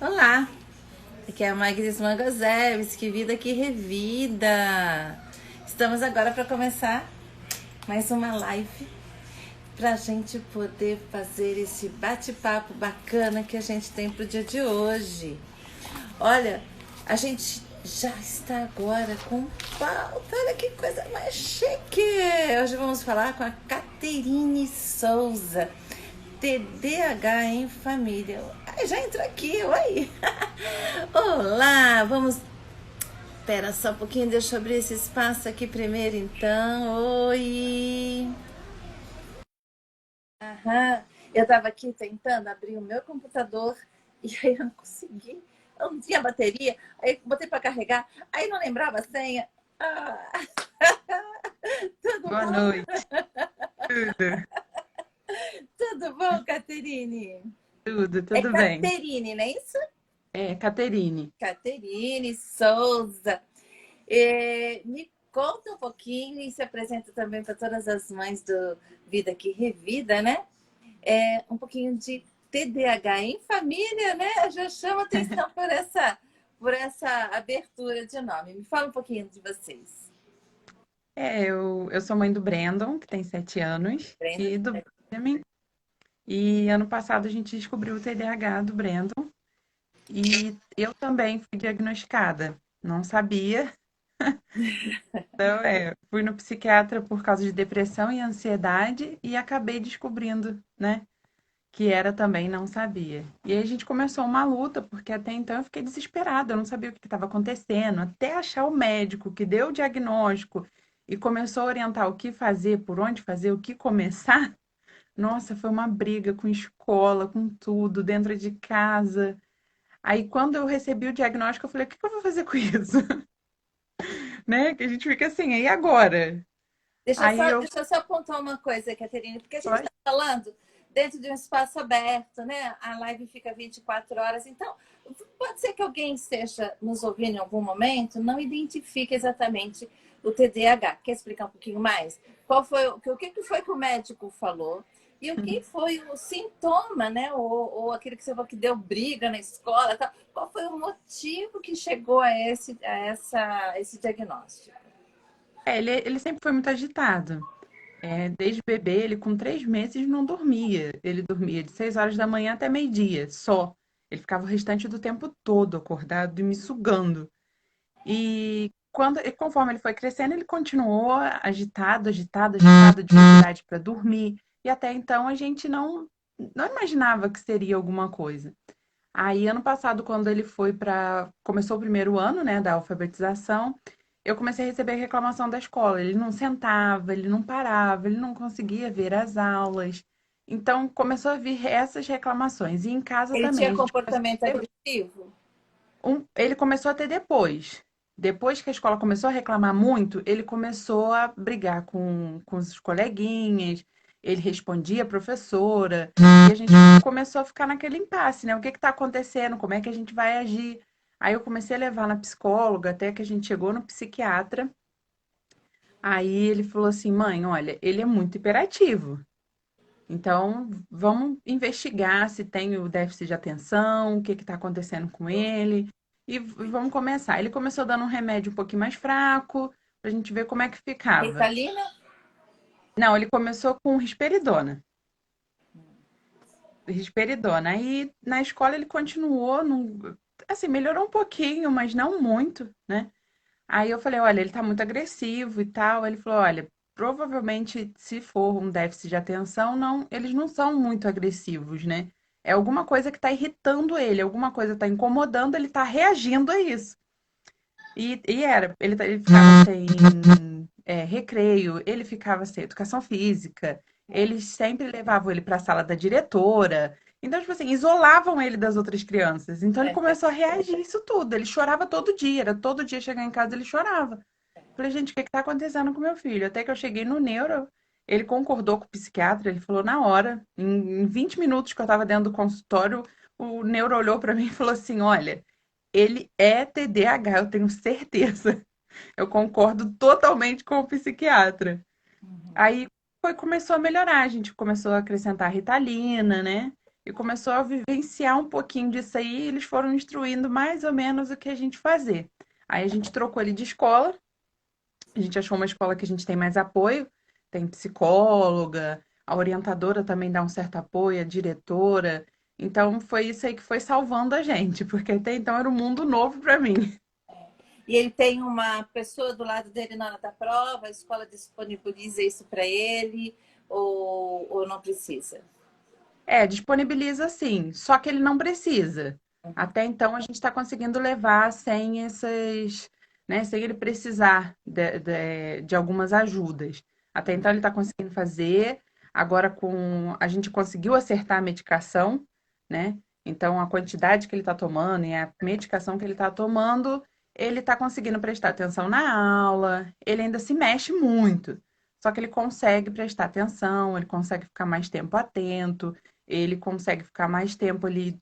Olá, aqui é a Magris Mangoseves, que vida que revida. Estamos agora para começar mais uma live para a gente poder fazer esse bate-papo bacana que a gente tem pro dia de hoje. Olha, a gente já está agora com pauta, olha que coisa mais chique. Hoje vamos falar com a Caterine Souza, TDAH em família. Ai, já entrou aqui, oi! Olá, vamos. Espera só um pouquinho, deixa eu abrir esse espaço aqui primeiro, então. Oi! Aham. Eu tava aqui tentando abrir o meu computador e aí eu não consegui. Eu não tinha bateria, aí botei para carregar, aí não lembrava a senha. Ah, tudo Boa bom? noite. Tudo, Tudo bom, Caterine? É tudo bem. Caterine, não é isso? É, Caterine. Caterine Souza. Me conta um pouquinho e se apresenta também para todas as mães do Vida que Revida, né? Um pouquinho de TDAH em família, né? Já chama atenção por essa abertura de nome. Me fala um pouquinho de vocês. Eu sou mãe do Brandon, que tem 7 anos, Brenda. e do Benjamin. E ano passado a gente descobriu o TDAH do Brandon. E eu também fui diagnosticada. Não sabia. Então, fui no psiquiatra por causa de depressão e ansiedade e acabei descobrindo, né? Que era também, não sabia. E aí a gente começou uma luta, porque até então eu fiquei desesperada, eu não sabia o que estava acontecendo, até achar o médico que deu o diagnóstico e começou a orientar o que fazer, por onde fazer, o que começar. Nossa, foi uma briga com escola, com tudo, dentro de casa. Aí quando eu recebi o diagnóstico, eu falei, o que que eu vou fazer com isso? Né? Que a gente fica assim, e agora? Aí eu, Deixa eu só apontar uma coisa, Caterine, porque a gente pode? está falando dentro de um espaço aberto, né? A live fica 24 horas, então pode ser que alguém esteja nos ouvindo em algum momento, não identifique exatamente o TDAH. Quer explicar um pouquinho mais? O que foi que o médico falou? E o que foi o sintoma, né? Ou aquele que você falou que deu briga na escola, tal. Qual foi o motivo que chegou a esse diagnóstico? Ele sempre foi muito agitado. Desde bebê, ele com 3 meses não dormia. Ele dormia de 6 horas da manhã até meio-dia, só. Ele ficava o restante do tempo todo acordado e me sugando. E conforme ele foi crescendo, ele continuou agitado, dificuldade para dormir. E até então a gente não imaginava que seria alguma coisa. Aí, ano passado, quando ele começou o primeiro ano, né, da alfabetização, eu comecei a receber reclamação da escola. Ele não sentava, ele não parava, ele não conseguia ver as aulas. Então, começou a vir essas reclamações. E em casa Ele também, tinha a gente começou comportamento a ter agressivo? ele começou a ter depois. Depois que a escola começou a reclamar muito, ele começou a brigar com os coleguinhas, ele respondia a professora, e a gente começou a ficar naquele impasse, né? O que que tá acontecendo? Como é que a gente vai agir? Aí eu comecei a levar na psicóloga, até que a gente chegou no psiquiatra. Aí ele falou assim: mãe, olha, ele é muito hiperativo. Então, vamos investigar se tem o déficit de atenção, o que está acontecendo com ele, e vamos começar. Ele começou dando um remédio um pouquinho mais fraco, para a gente ver como é que ficava. Ritalina? Não, ele começou com risperidona. Risperidona. Aí na escola ele continuou, assim, melhorou um pouquinho, mas não muito, né? Aí eu falei, olha, ele tá muito agressivo e tal. Ele falou, olha, provavelmente se for um déficit de atenção, não, eles não são muito agressivos, né? É alguma coisa que tá irritando ele, alguma coisa tá incomodando, ele tá reagindo a isso. Ele ficava sem recreio, ele ficava sem educação física, eles sempre levavam ele para a sala da diretora. Então, tipo assim, isolavam ele das outras crianças. Então, ele É. começou a reagir a isso tudo. Ele chorava todo dia, era todo dia chegar em casa ele chorava. Falei, gente, o que que tá acontecendo com meu filho? Até que eu cheguei no neuro, ele concordou com o psiquiatra, ele falou na hora, em 20 minutos que eu tava dentro do consultório, o neuro olhou para mim e falou assim: olha, ele é TDAH, eu tenho certeza. Eu concordo totalmente com o psiquiatra. Aí começou a melhorar, a gente começou a acrescentar Ritalina, né? e começou a vivenciar um pouquinho disso aí, e eles foram instruindo mais ou menos o que a gente fazer. Aí a gente trocou ele de escola, a gente achou uma escola que a gente tem mais apoio, tem psicóloga, a orientadora também dá um certo apoio, a diretora. Então foi isso aí que foi salvando a gente, porque até então era um mundo novo para mim. E ele tem uma pessoa do lado dele na hora da prova, a escola disponibiliza isso para ele ou não precisa? É, disponibiliza sim, só que ele não precisa. Até então a gente está conseguindo levar sem essas, né, sem ele precisar de algumas ajudas. Até então ele está conseguindo fazer. Agora com a gente conseguiu acertar a medicação, né? Então a quantidade que ele está tomando e a medicação que ele está tomando, ele está conseguindo prestar atenção na aula. Ele ainda se mexe muito, só que ele consegue prestar atenção, ele consegue ficar mais tempo atento, ele consegue ficar mais tempo ali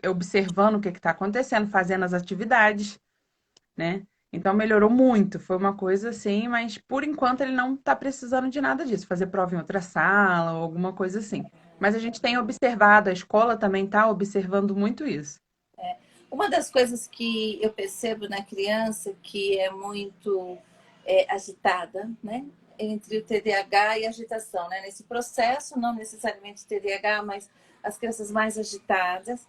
observando o que está acontecendo, fazendo as atividades, né? Então melhorou muito, foi uma coisa assim, mas por enquanto ele não está precisando de nada disso, fazer prova em outra sala ou alguma coisa assim. Mas a gente tem observado, a escola também está observando muito isso. Uma das coisas que eu percebo na criança que é muito agitada, né? Entre o TDAH e a agitação, né? Nesse processo, não necessariamente TDAH, mas as crianças mais agitadas,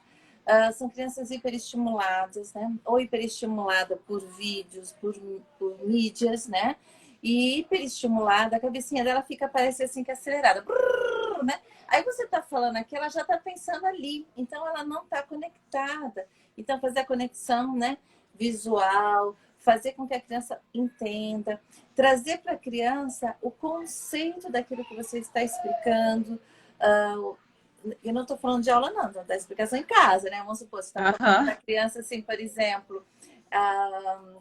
são crianças hiperestimuladas, né? Ou hiperestimulada por vídeos, por mídias, né? E hiperestimulada, a cabecinha dela fica, parece assim que acelerada, brrr, né? Aí você está falando aqui, ela já está pensando ali, então ela não está conectada. Então, fazer a conexão, né, visual, fazer com que a criança entenda, trazer para a criança o conceito daquilo que você está explicando. Eu não estou falando de aula, não, da explicação em casa, né? Vamos supor, você está falando para Aham. a criança, assim, por exemplo,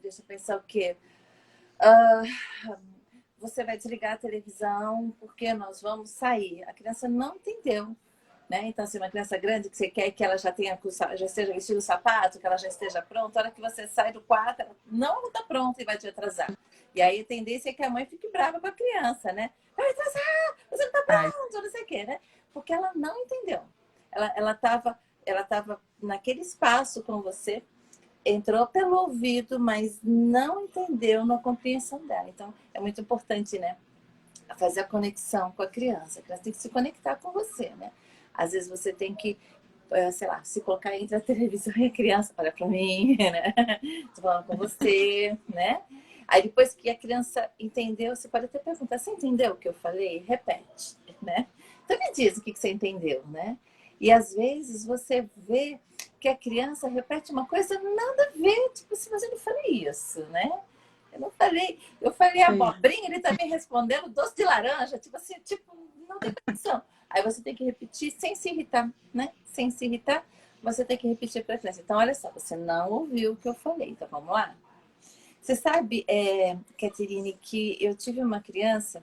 deixa eu pensar o quê? Você vai desligar a televisão porque nós vamos sair. A criança não entendeu. Né? Então, se uma criança grande que você quer que ela já tenha já esteja vestindo o sapato, que ela já esteja pronta, a hora que você sai do quarto, ela não está pronta e vai te atrasar. E aí a tendência é que a mãe fique brava com a criança, né? Vai atrasar, você não está Ai, pronto, não sei o quê, né? Porque ela não entendeu. Ela tava naquele espaço com você, entrou pelo ouvido, mas não entendeu na compreensão dela. Então, é muito importante, né? Fazer a conexão com a criança. A criança tem que se conectar com você, né? Às vezes você tem que, sei lá, se colocar entre a televisão e a criança, olha para mim, né? Tô falando com você, né? Aí depois que a criança entendeu, você pode até perguntar, você entendeu o que eu falei? Repete, né? Então me diz o que você entendeu, né? E às vezes você vê que a criança repete uma coisa nada a ver, tipo assim, mas eu não falei isso, né? Eu não falei, eu falei sei. abobrinha, ele também respondendo doce de laranja, tipo assim, tipo, não tem condição. Aí você tem que repetir sem se irritar, né? Sem se irritar, você tem que repetir para a criança. Então, olha só, você não ouviu o que eu falei, então vamos lá? Você sabe, Caterine, que eu tive uma criança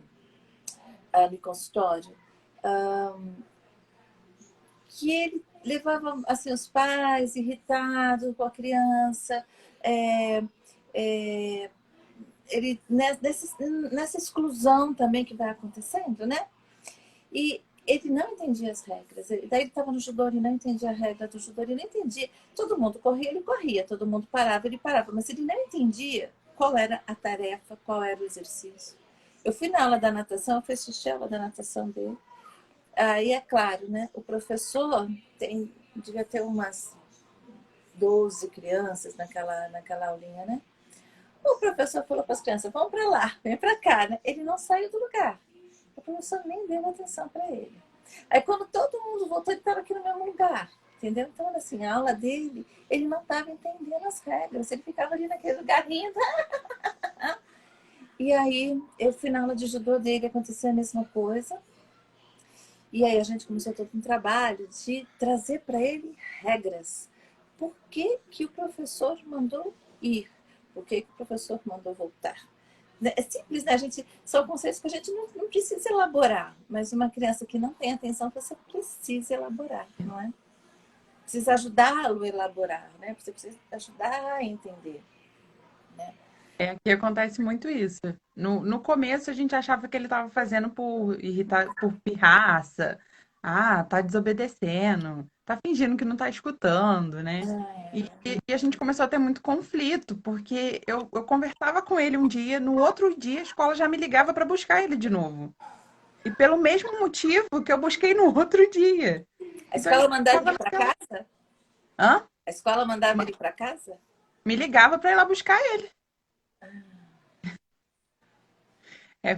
no consultório que ele levava assim os pais irritados com a criança, é, é, ele nessa exclusão também que vai acontecendo, né? E ele não entendia as regras. Daí ele estava no judô, ele não entendia a regra do judô, ele não entendia. Todo mundo corria, ele corria. Todo mundo parava, ele parava. Mas ele não entendia qual era a tarefa, qual era o exercício. Eu fui na aula da natação, eu fui assistir a aula da natação dele. Aí é claro, né? O professor devia ter umas 12 crianças naquela aulinha, né? O professor falou para as crianças: vão para lá, vem para cá, né? Ele não saiu do lugar. O professor nem deu atenção para ele. Aí quando todo mundo voltou, ele estava aqui no mesmo lugar. Entendeu? Então, assim, a aula dele, ele não estava entendendo as regras. Ele ficava ali naquele lugarzinho. E aí, eu fui na aula de judô dele, aconteceu a mesma coisa. E aí a gente começou todo um trabalho de trazer para ele regras. Por que, que o professor mandou ir? Por que, que o professor mandou voltar? É simples, né? São conceitos que a gente não precisa elaborar, mas uma criança que não tem atenção, você precisa elaborar, não é? Precisa ajudá-lo a elaborar, né? Você precisa ajudar a entender, né? É, aqui acontece muito isso. No começo a gente achava que ele estava fazendo por irritar, por pirraça, Ah, tá desobedecendo, tá fingindo que não tá escutando, né? E a gente começou a ter muito conflito, porque eu conversava com ele um dia, no outro dia a escola já me ligava para buscar ele de novo. E pelo mesmo motivo que eu busquei no outro dia. A Então a escola gente mandava ficava ele para naquela. casa? Hã? A escola mandava Ma- ele para casa? Me ligava para ir lá buscar ele.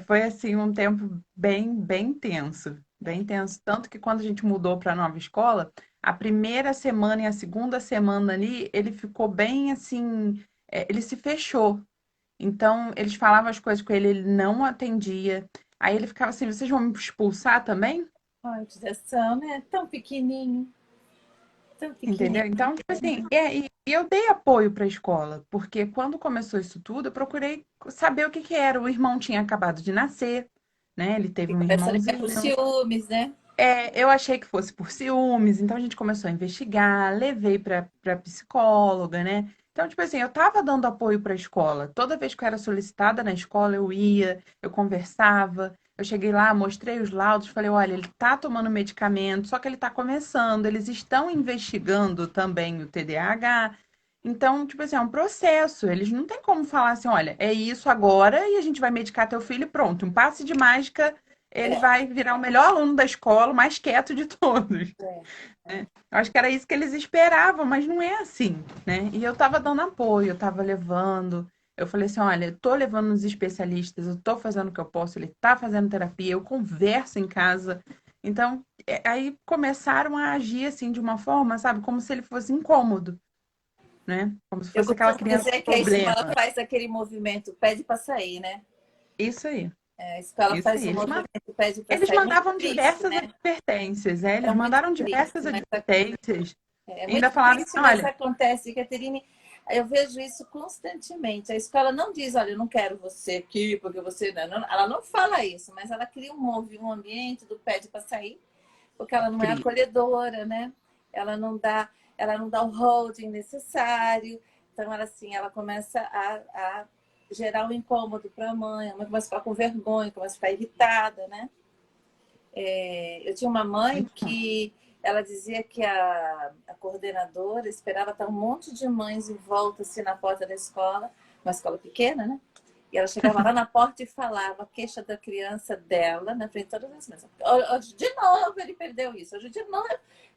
Foi assim um tempo bem tenso, bem tenso. Tanto que quando a gente mudou para a nova escola, a primeira semana e a segunda semana ali, ele ficou bem assim, ele se fechou. Então, eles falavam as coisas com ele, ele não atendia. Aí ele ficava assim: vocês vão me expulsar também? Ai, judiação, né? Tão pequenininho, tão Entendeu? pequenininho. Então, tipo assim, e eu dei apoio para a escola, porque quando começou isso tudo, eu procurei saber o que que era. O irmão tinha acabado de nascer, né? Ele teve um Fica pensando que é irmãozinho. por ciúmes, né? Eu achei que fosse por ciúmes, então a gente começou a investigar, levei para psicóloga, né? Então, tipo assim, eu tava dando apoio para a escola. Toda vez que eu era solicitada na escola, eu ia, eu conversava. Eu cheguei lá, mostrei os laudos, falei: olha, ele tá tomando medicamento, só que ele tá começando. Eles estão investigando também o TDAH. Então, tipo assim, é um processo. Eles não têm como falar assim: olha, é isso agora e a gente vai medicar teu filho e pronto. Um passe de mágica, ele É, vai virar o melhor aluno da escola, o mais quieto de todos. é. Eu acho que era isso que eles esperavam, mas não é assim, né? E eu tava dando apoio, eu tava levando. Eu falei assim: olha, eu tô levando nos especialistas, eu tô fazendo o que eu posso, ele tá fazendo terapia, eu converso em casa. Então, aí começaram a agir assim de uma forma, sabe, como se ele fosse incômodo, né? Como se Eu fosse aquela costumo criança dizer que a escola problema. faz aquele movimento, pede para sair, né? Isso aí, A escola isso faz aí. o movimento, pede para Eles sair. Muito mandavam triste, diversas né? advertências, É eles muito mandaram triste, diversas mas advertências. é E ainda muito falaram triste, assim: mas olha, acontece, Caterine. Eu vejo isso constantemente. A escola não diz, olha, eu não quero você aqui, porque você. Ela não fala isso, mas ela cria um ambiente do pede para sair, porque ela não é cria. acolhedora, né? Ela não dá, ela não dá o holding necessário. Então, ela assim, ela começa a gerar um incômodo para a mãe começa a ficar com vergonha, começa a ficar irritada, né? Eu tinha uma mãe que ela dizia que a coordenadora esperava estar um monte de mães em volta, assim, na porta da escola, uma escola pequena, né? E ela chegava lá na porta e falava a queixa da criança dela, na frente de todas as mães. Hoje de novo ele perdeu isso, hoje de novo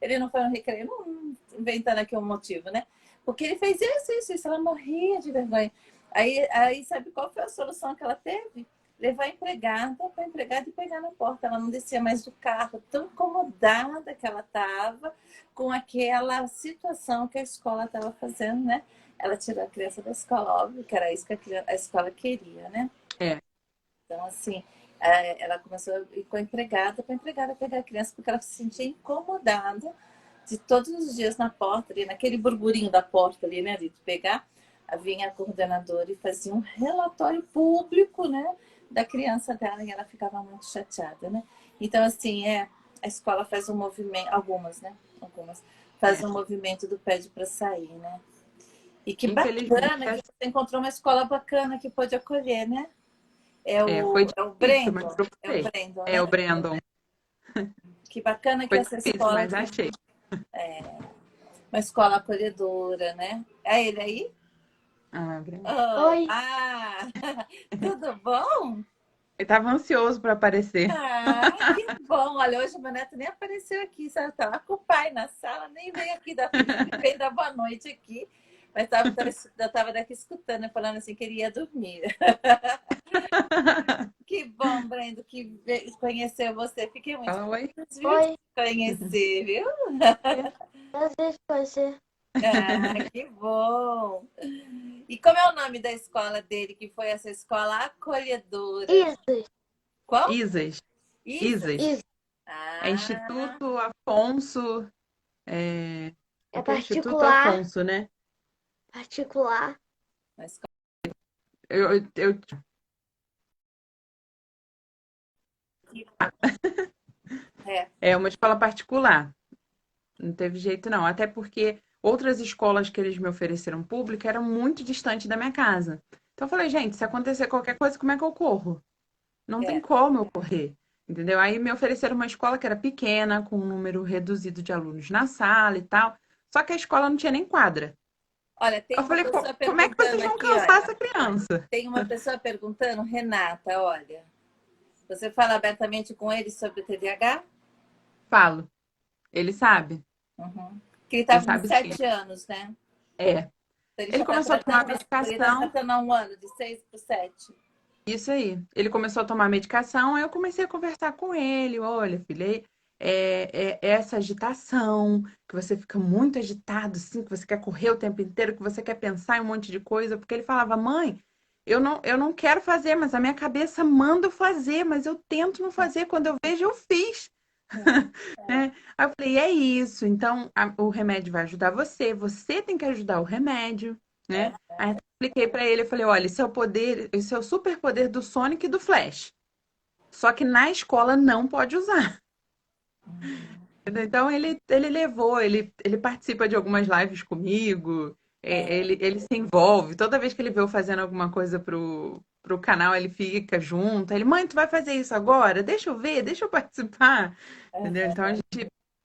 ele não foi no recreio, não, inventando aqui um motivo, né? Porque ele fez isso, ela morria de vergonha. Aí sabe qual foi a solução que ela teve? Levar a empregada para a empregada e pegar na porta. Ela não descia mais do carro, tão incomodada que ela estava com aquela situação que a escola estava fazendo, né? Ela tirou a criança da escola, óbvio que era isso que a escola queria, né? É, Então, assim, ela começou a ir com a empregada para a empregada pegar a criança, porque ela se sentia incomodada de todos os dias na porta, ali, naquele burburinho da porta ali, né? De pegar, vinha a coordenadora e fazia um relatório público, né? Da criança dela e ela ficava muito chateada, né? Então, assim, a escola faz um movimento, algumas, né? Algumas, faz é. um movimento do pede para sair, né? E que Infelizmente, bacana que você encontrou uma escola bacana que pôde acolher, né? foi É o difícil, mas Brandon. É o procurei. Brandon, É né? o Brandon. Que bacana que Foi essa difícil, escola mas tem achei. uma escola acolhedora, né? É ele aí? Ah, Brandon. Oh, Oi, tudo bom? Ele estava ansioso para aparecer. Que bom. Olha, hoje o meu neto nem apareceu aqui, sabe? Tava com o pai na sala, nem veio aqui dar feliz, veio dar boa noite aqui. Mas eu tava daqui escutando, falando assim que ele ia dormir. Que bom, Brendo, que conheceu você. Fiquei muito Fala oi. feliz, viu, de oi, te conhecer, viu? prazer em conhecer. Que bom. E como é o nome da escola dele, que foi essa escola acolhedora? Isso, Qual? Isas. Isa? Isas. isso. É Ah, Instituto Afonso. É Que é Instituto particular, Afonso, né? particular. uma escola. Eu É, É uma escola particular. Não teve jeito, não. Até porque outras escolas que eles me ofereceram pública eram muito distantes da minha casa. Então eu falei: gente, se acontecer qualquer coisa, como é que eu corro? Não tem é. como eu correr. entendeu? Aí me ofereceram uma escola que era pequena, com um número reduzido de alunos na sala e tal. Só que a escola não tinha nem quadra. Olha, tem Eu uma falei, pessoa como é que vocês perguntando vão aqui, cansar olha. essa criança? Tem uma pessoa perguntando, Renata, olha. Você fala abertamente com ele sobre o TDAH? Falo, ele sabe, Uhum. Que ele ele está com sabe sim. 7 anos, né? É. Então ele já Ele está começou a tomar tratando, mas ele está medicação, tratando há um ano, de 6 para 7. isso aí. Ele começou a tomar medicação, aí eu comecei a conversar com ele. Olha, filha, é essa agitação, que você fica muito agitado, assim, que você quer correr o tempo inteiro, que você quer pensar em um monte de coisa. Porque ele falava, mãe, eu não quero fazer, mas a minha cabeça manda eu fazer, mas eu tento não fazer. Quando eu vejo, eu fiz. Né? Aí eu falei, é isso. Então, o remédio vai ajudar você, você tem que ajudar o remédio, né? Aí eu expliquei pra ele, eu falei, olha, esse é o poder, esse é o superpoder do Sonic e do Flash. Só que na escola não pode usar. Entendeu? Então ele levou, ele participa de algumas lives comigo, ele se envolve. Toda vez que ele vê eu fazendo alguma coisa pro canal, ele fica junto. Ele, mãe, tu vai fazer isso agora? Deixa eu ver, deixa eu participar. Entendeu? Então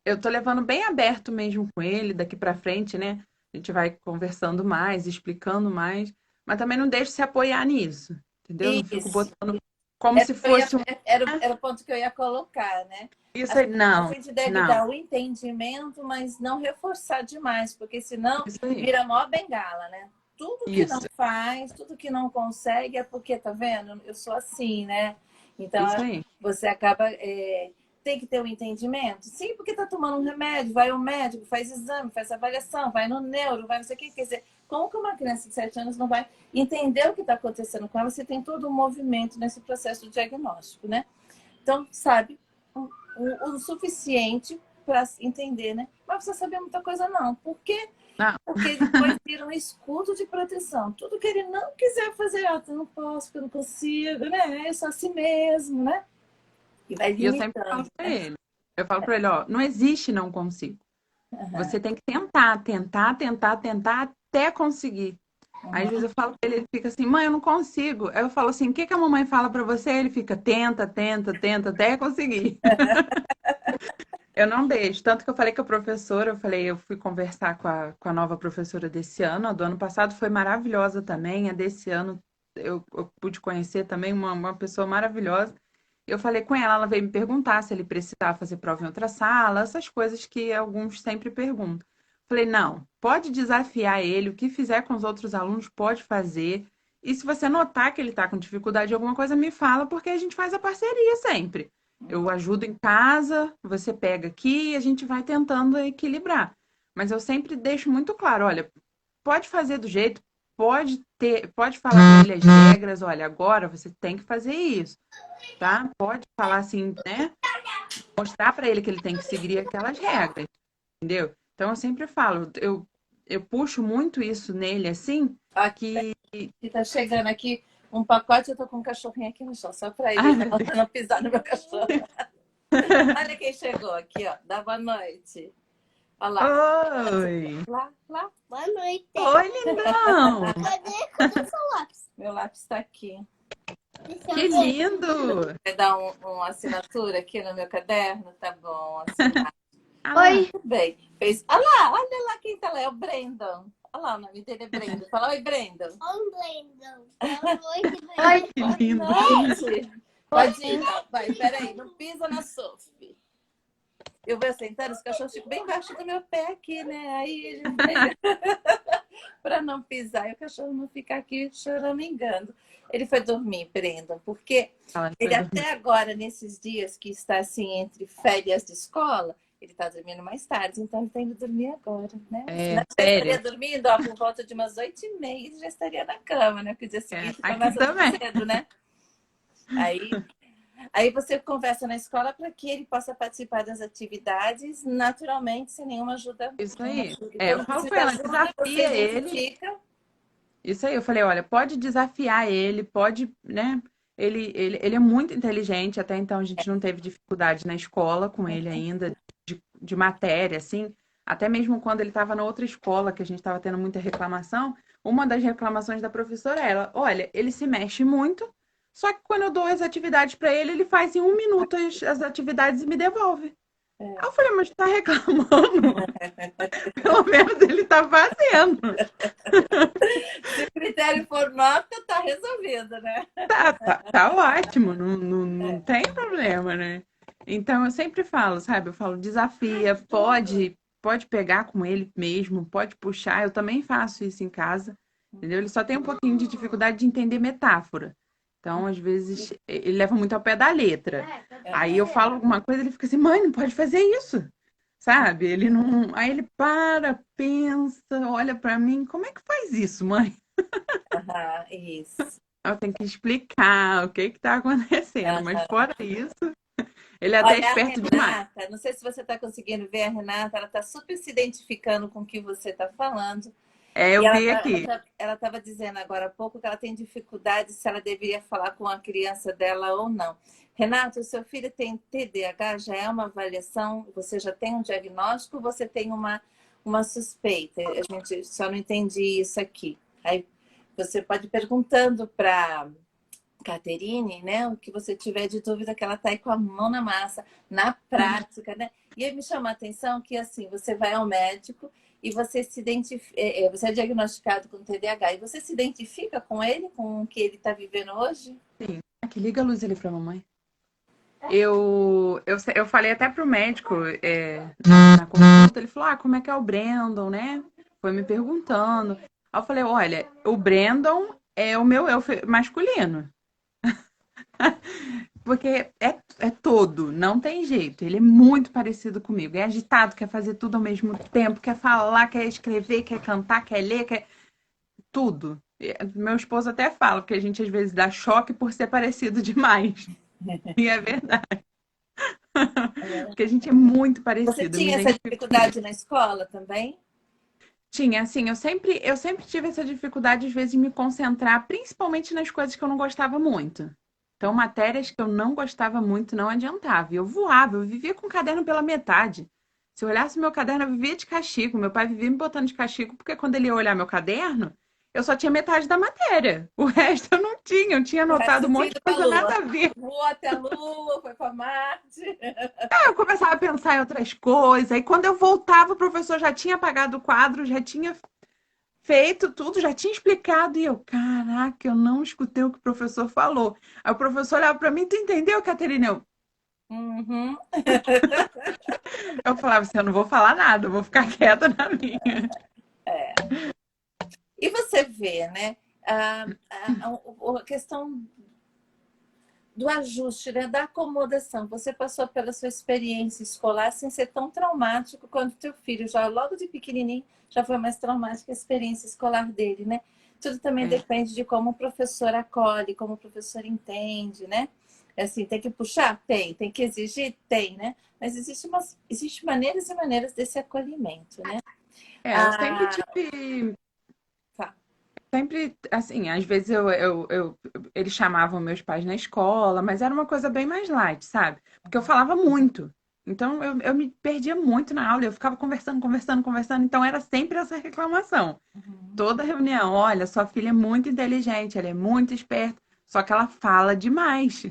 eu tô levando bem aberto mesmo com ele daqui pra frente, né? A gente vai conversando mais, explicando mais, mas também não deixo se apoiar nisso, entendeu? Não fico Isso. botando como se fosse um. Era o ponto que eu ia colocar, né? Isso Assim, aí, a não, gente deve não, dar o entendimento, mas não reforçar demais, porque senão isso aí, vira mó bengala, né? Tudo que não isso, faz, tudo que não consegue é porque, tá vendo? Eu sou assim, né? Então, isso aí. você acaba... tem que ter um entendimento. Sim, porque tá tomando um remédio, vai ao médico, faz exame, faz avaliação, vai no neuro, vai não sei o que. Quer dizer, como que uma criança de 7 anos não vai entender o que está acontecendo com ela se tem todo um movimento nesse processo de diagnóstico, né? Então, sabe o suficiente para entender, né? Mas precisa saber muita coisa, não. Por quê? Não. Porque depois vira um escudo de proteção. Tudo que ele não quiser fazer, eu não posso, porque eu não consigo, né? É só assim mesmo, né? E vai E eu sempre falo limitando, pra né? ele. Eu falo pra ele, ó, não existe não consigo. Uhum. Você tem que tentar, tentar, tentar, tentar até conseguir. Aí, às vezes eu falo pra ele, ele fica assim, mãe, eu não consigo. Aí eu falo assim, o que que a mamãe fala pra você? Ele fica, tenta, tenta, tenta, até conseguir. Eu não deixo. Tanto que eu falei com a professora, eu fui conversar com a nova professora desse ano. A do ano passado foi maravilhosa também. A desse ano eu pude conhecer também uma pessoa maravilhosa. Eu falei com ela, ela veio me perguntar se ele precisava fazer prova em outra sala, essas coisas que alguns sempre perguntam. Falei, não, pode desafiar ele, o que fizer com os outros alunos pode fazer. E se você notar que ele está com dificuldade em alguma coisa, me fala, porque a gente faz a parceria sempre. Eu ajudo em casa, você pega aqui e a gente vai tentando equilibrar. Mas eu sempre deixo muito claro, olha, pode fazer do jeito, pode falar para ele as regras, olha, agora você tem que fazer isso, tá? Pode falar assim, né? Mostrar para ele que ele tem que seguir aquelas regras, entendeu? Então eu sempre falo, eu puxo muito isso nele assim, Aqui que tá chegando aqui um pacote, eu tô com um cachorrinho aqui no chão, só para ele ai, meu Deus. não pisar no meu cachorro. Olha quem chegou aqui, ó. Dá boa noite. Olha lá. Oi. Lá, lá. Boa noite. Oi, lindão. Cadê o seu lápis? Meu lápis tá aqui. Que lindo. Vai dar uma assinatura aqui no meu caderno? Tá bom, assinar. Ah lá. Oi. Tudo bem. Fez... olha lá quem tá lá. É o Brandon. Olha lá, o nome dele é Brandon. Fala, oi, Brandon. Oi, Brandon. Boa noite, Ai, Brandon. que lindo. Noite. Pode ir. Vai, peraí. Não pisa na Sophie. Eu vou sentando, os cachorros ficam bem embaixo do meu pé aqui, né? Aí ele para não pisar e o cachorro não ficar aqui choramingando. Ele foi dormir, Brandon, porque Ela ele foi dormir. até agora, nesses dias que está assim entre férias de escola, ele está dormindo mais tarde, então ele está indo dormir agora, né? É, Senão já estaria sério. dormindo, ó, por volta de umas 8h30, ele já estaria na cama, né? Porque o dia seguinte Aqui começa tudo também. cedo, né? Aí você conversa na escola para que ele possa participar das atividades naturalmente, sem nenhuma ajuda. Isso Nenhuma aí. ajuda. E É, eu quando falo precisa com de ela, ajuda, você desafia ele. identifica. Isso aí, eu falei, olha, pode desafiar ele, pode, né? Ele é muito inteligente, até então a gente não teve dificuldade na escola com ele ainda, de matéria, assim. Até mesmo quando ele estava na outra escola, que a gente estava tendo muita reclamação, uma das reclamações da professora era, olha, ele se mexe muito, Só que quando eu dou as atividades para ele, ele faz em 1 minuto as atividades e me devolve. Aí eu falei, mas tá reclamando? Pelo menos ele tá fazendo. Se o critério for nota, tá resolvido, né? Tá ótimo, não tem problema, né? Então eu sempre falo, sabe? Eu falo, desafia, pode pegar com ele mesmo, pode puxar. Eu também faço isso em casa, entendeu? Ele só tem um pouquinho de dificuldade de entender metáfora. Então, às vezes, ele leva muito ao pé da letra. Aí eu falo alguma coisa, ele fica assim, mãe, não pode fazer isso, sabe? Ele não. Aí ele para, pensa, olha pra mim, como é que faz isso, mãe? Aham, isso. Eu tenho que explicar o que está acontecendo, mas Aham. fora isso, ele é até Olha, a esperto demais. Renata, não sei se você está conseguindo ver a Renata, ela está super se identificando com o que você está falando. É, E eu vi aqui. ela estava dizendo agora há pouco que ela tem dificuldade se ela deveria falar com a criança dela ou não. Renata, o seu filho tem TDAH, já é uma avaliação? Você já tem um diagnóstico ou você tem uma suspeita? A gente só não entendi isso aqui. Aí você pode ir perguntando para Caterine, né? O que você tiver de dúvida, que ela está aí com a mão na massa, na prática, né? E aí me chama a atenção que assim, você vai ao médico e você se identifica, você é diagnosticado com TDAH e você se identifica com ele, com o que ele está vivendo hoje? Sim. Aqui, liga a luz ali pra mamãe. Eu falei até pro médico na consulta, ele falou, como é que é o Brandon, né? Foi me perguntando. Aí eu falei, olha, o Brandon é o meu eu masculino. Porque é todo, não tem jeito. Ele é muito parecido comigo. É agitado, quer fazer tudo ao mesmo tempo, quer falar, quer escrever, quer cantar, quer ler, quer tudo. Meu esposo até fala, porque a gente às vezes dá choque por ser parecido demais. E é verdade. Porque a gente é muito Você parecido. Eu me tinha essa identifico com ele. dificuldade na escola também? Tinha, assim, eu sempre tive essa dificuldade, às vezes, de me concentrar, principalmente nas coisas que eu não gostava muito. Então, matérias que eu não gostava muito não adiantava. E eu voava, eu vivia com o caderno pela metade. Se eu olhasse meu caderno, eu vivia de castigo. Meu pai vivia me botando de castigo, porque quando ele ia olhar meu caderno, eu só tinha metade da matéria. O resto eu não tinha. Eu tinha O anotado resto um tinha monte ido de para a coisa nada Lua. a ver. Voou até a Lua, foi para Marte. Aí eu começava a pensar em outras coisas. Aí quando eu voltava, o professor já tinha apagado o quadro, já tinha feito tudo, já tinha explicado. E eu, caraca, eu não escutei o que o professor falou. Aí o professor olhava para mim, tu entendeu, Caterina? Uhum. Eu falava assim, eu não vou falar nada, eu vou ficar quieta na minha. E você vê, né? A questão do ajuste, né? Da acomodação. Você passou pela sua experiência escolar sem ser tão traumático quanto teu filho. Já logo de pequenininho já foi mais traumática a experiência escolar dele, né? Tudo também É, depende de como o professor acolhe, como o professor entende, né? É assim, tem que puxar? Tem que exigir? Tem, né? Mas existe maneiras e maneiras desse acolhimento, né? eu sempre Ah, tive. tá. Sempre, assim, às vezes eles chamavam meus pais na escola, mas era uma coisa bem mais light, sabe? Porque eu falava muito. Então eu me perdia muito na aula, eu ficava conversando, conversando, conversando, então era sempre essa reclamação. Uhum. Toda reunião, olha, sua filha é muito inteligente, ela é muito esperta, só que ela fala demais.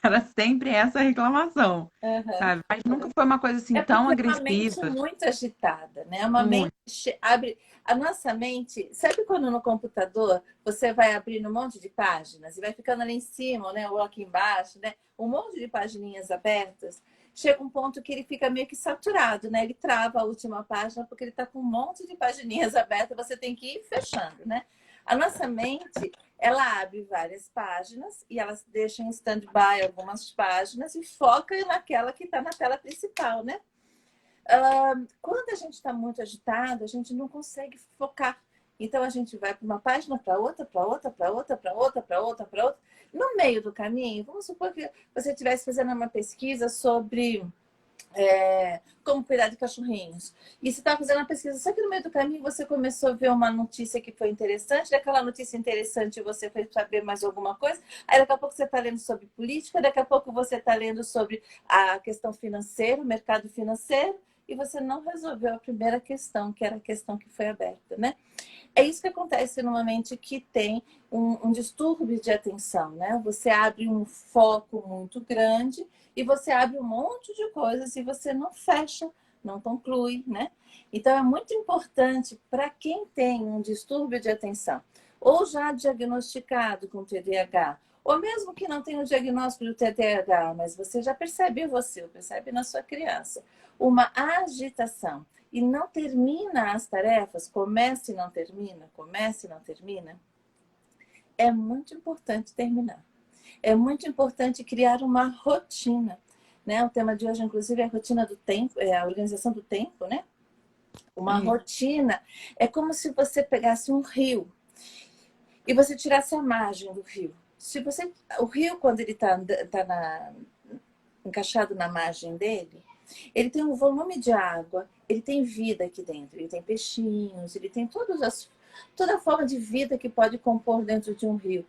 Era sempre essa reclamação, Uhum. sabe? Mas nunca foi uma coisa assim É tão porque é uma mente agressiva. muito agitada, né? Uma mente Muito. abre. A nossa mente, sabe quando no computador você vai abrindo um monte de páginas e vai ficando ali em cima, né? Ou aqui embaixo, né? Um monte de pagininhas abertas. Chega um ponto que ele fica meio que saturado, né? Ele trava a última página porque ele está com um monte de pagininhas abertas, você tem que ir fechando, né? A nossa mente, ela abre várias páginas e elas deixam em stand-by algumas páginas e foca naquela que está na tela principal, né? Quando a gente está muito agitado, a gente não consegue focar. Então a gente vai para uma página, para outra, para outra, para outra, para outra, para outra, para outra. No meio do caminho, vamos supor que você estivesse fazendo uma pesquisa sobre como cuidar de cachorrinhos. E você está fazendo uma pesquisa, só que no meio do caminho você começou a ver uma notícia que foi interessante, daquela notícia interessante você foi saber mais alguma coisa, aí daqui a pouco você está lendo sobre política, daqui a pouco você está lendo sobre a questão financeira, o mercado financeiro, e você não resolveu a primeira questão, que era a questão que foi aberta, né? É isso que acontece numa mente que tem um distúrbio de atenção, né? Você abre um foco muito grande e você abre um monte de coisas e você não fecha, não conclui, né? Então é muito importante para quem tem um distúrbio de atenção, ou já diagnosticado com TDAH, ou mesmo que não tenha o diagnóstico do TDAH, mas você já percebe você, percebe na sua criança, uma agitação e não termina as tarefas, começa e não termina, começa e não termina, é muito importante terminar. É muito importante criar uma rotina, né? O tema de hoje, inclusive, é a rotina do tempo, é a organização do tempo, né? Uma rotina é como se você pegasse um rio e você tirasse a margem do rio. Se você, o rio, quando ele está encaixado na margem dele, ele tem um volume de água, ele tem vida aqui dentro, ele tem peixinhos, ele tem toda a forma de vida que pode compor dentro de um rio.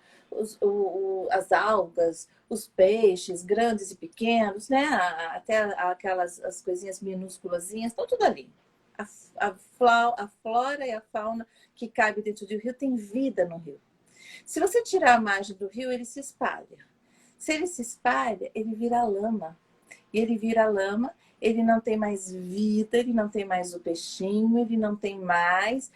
As algas, os peixes, grandes e pequenos, né? Até aquelas as coisinhas minúsculazinhas, estão tudo ali. A flora e a fauna que cabe dentro do rio tem vida no rio. Se você tirar a margem do rio, ele se espalha. Se ele se espalha, ele vira lama. E ele vira lama, ele não tem mais vida, ele não tem mais o peixinho, ele não tem mais.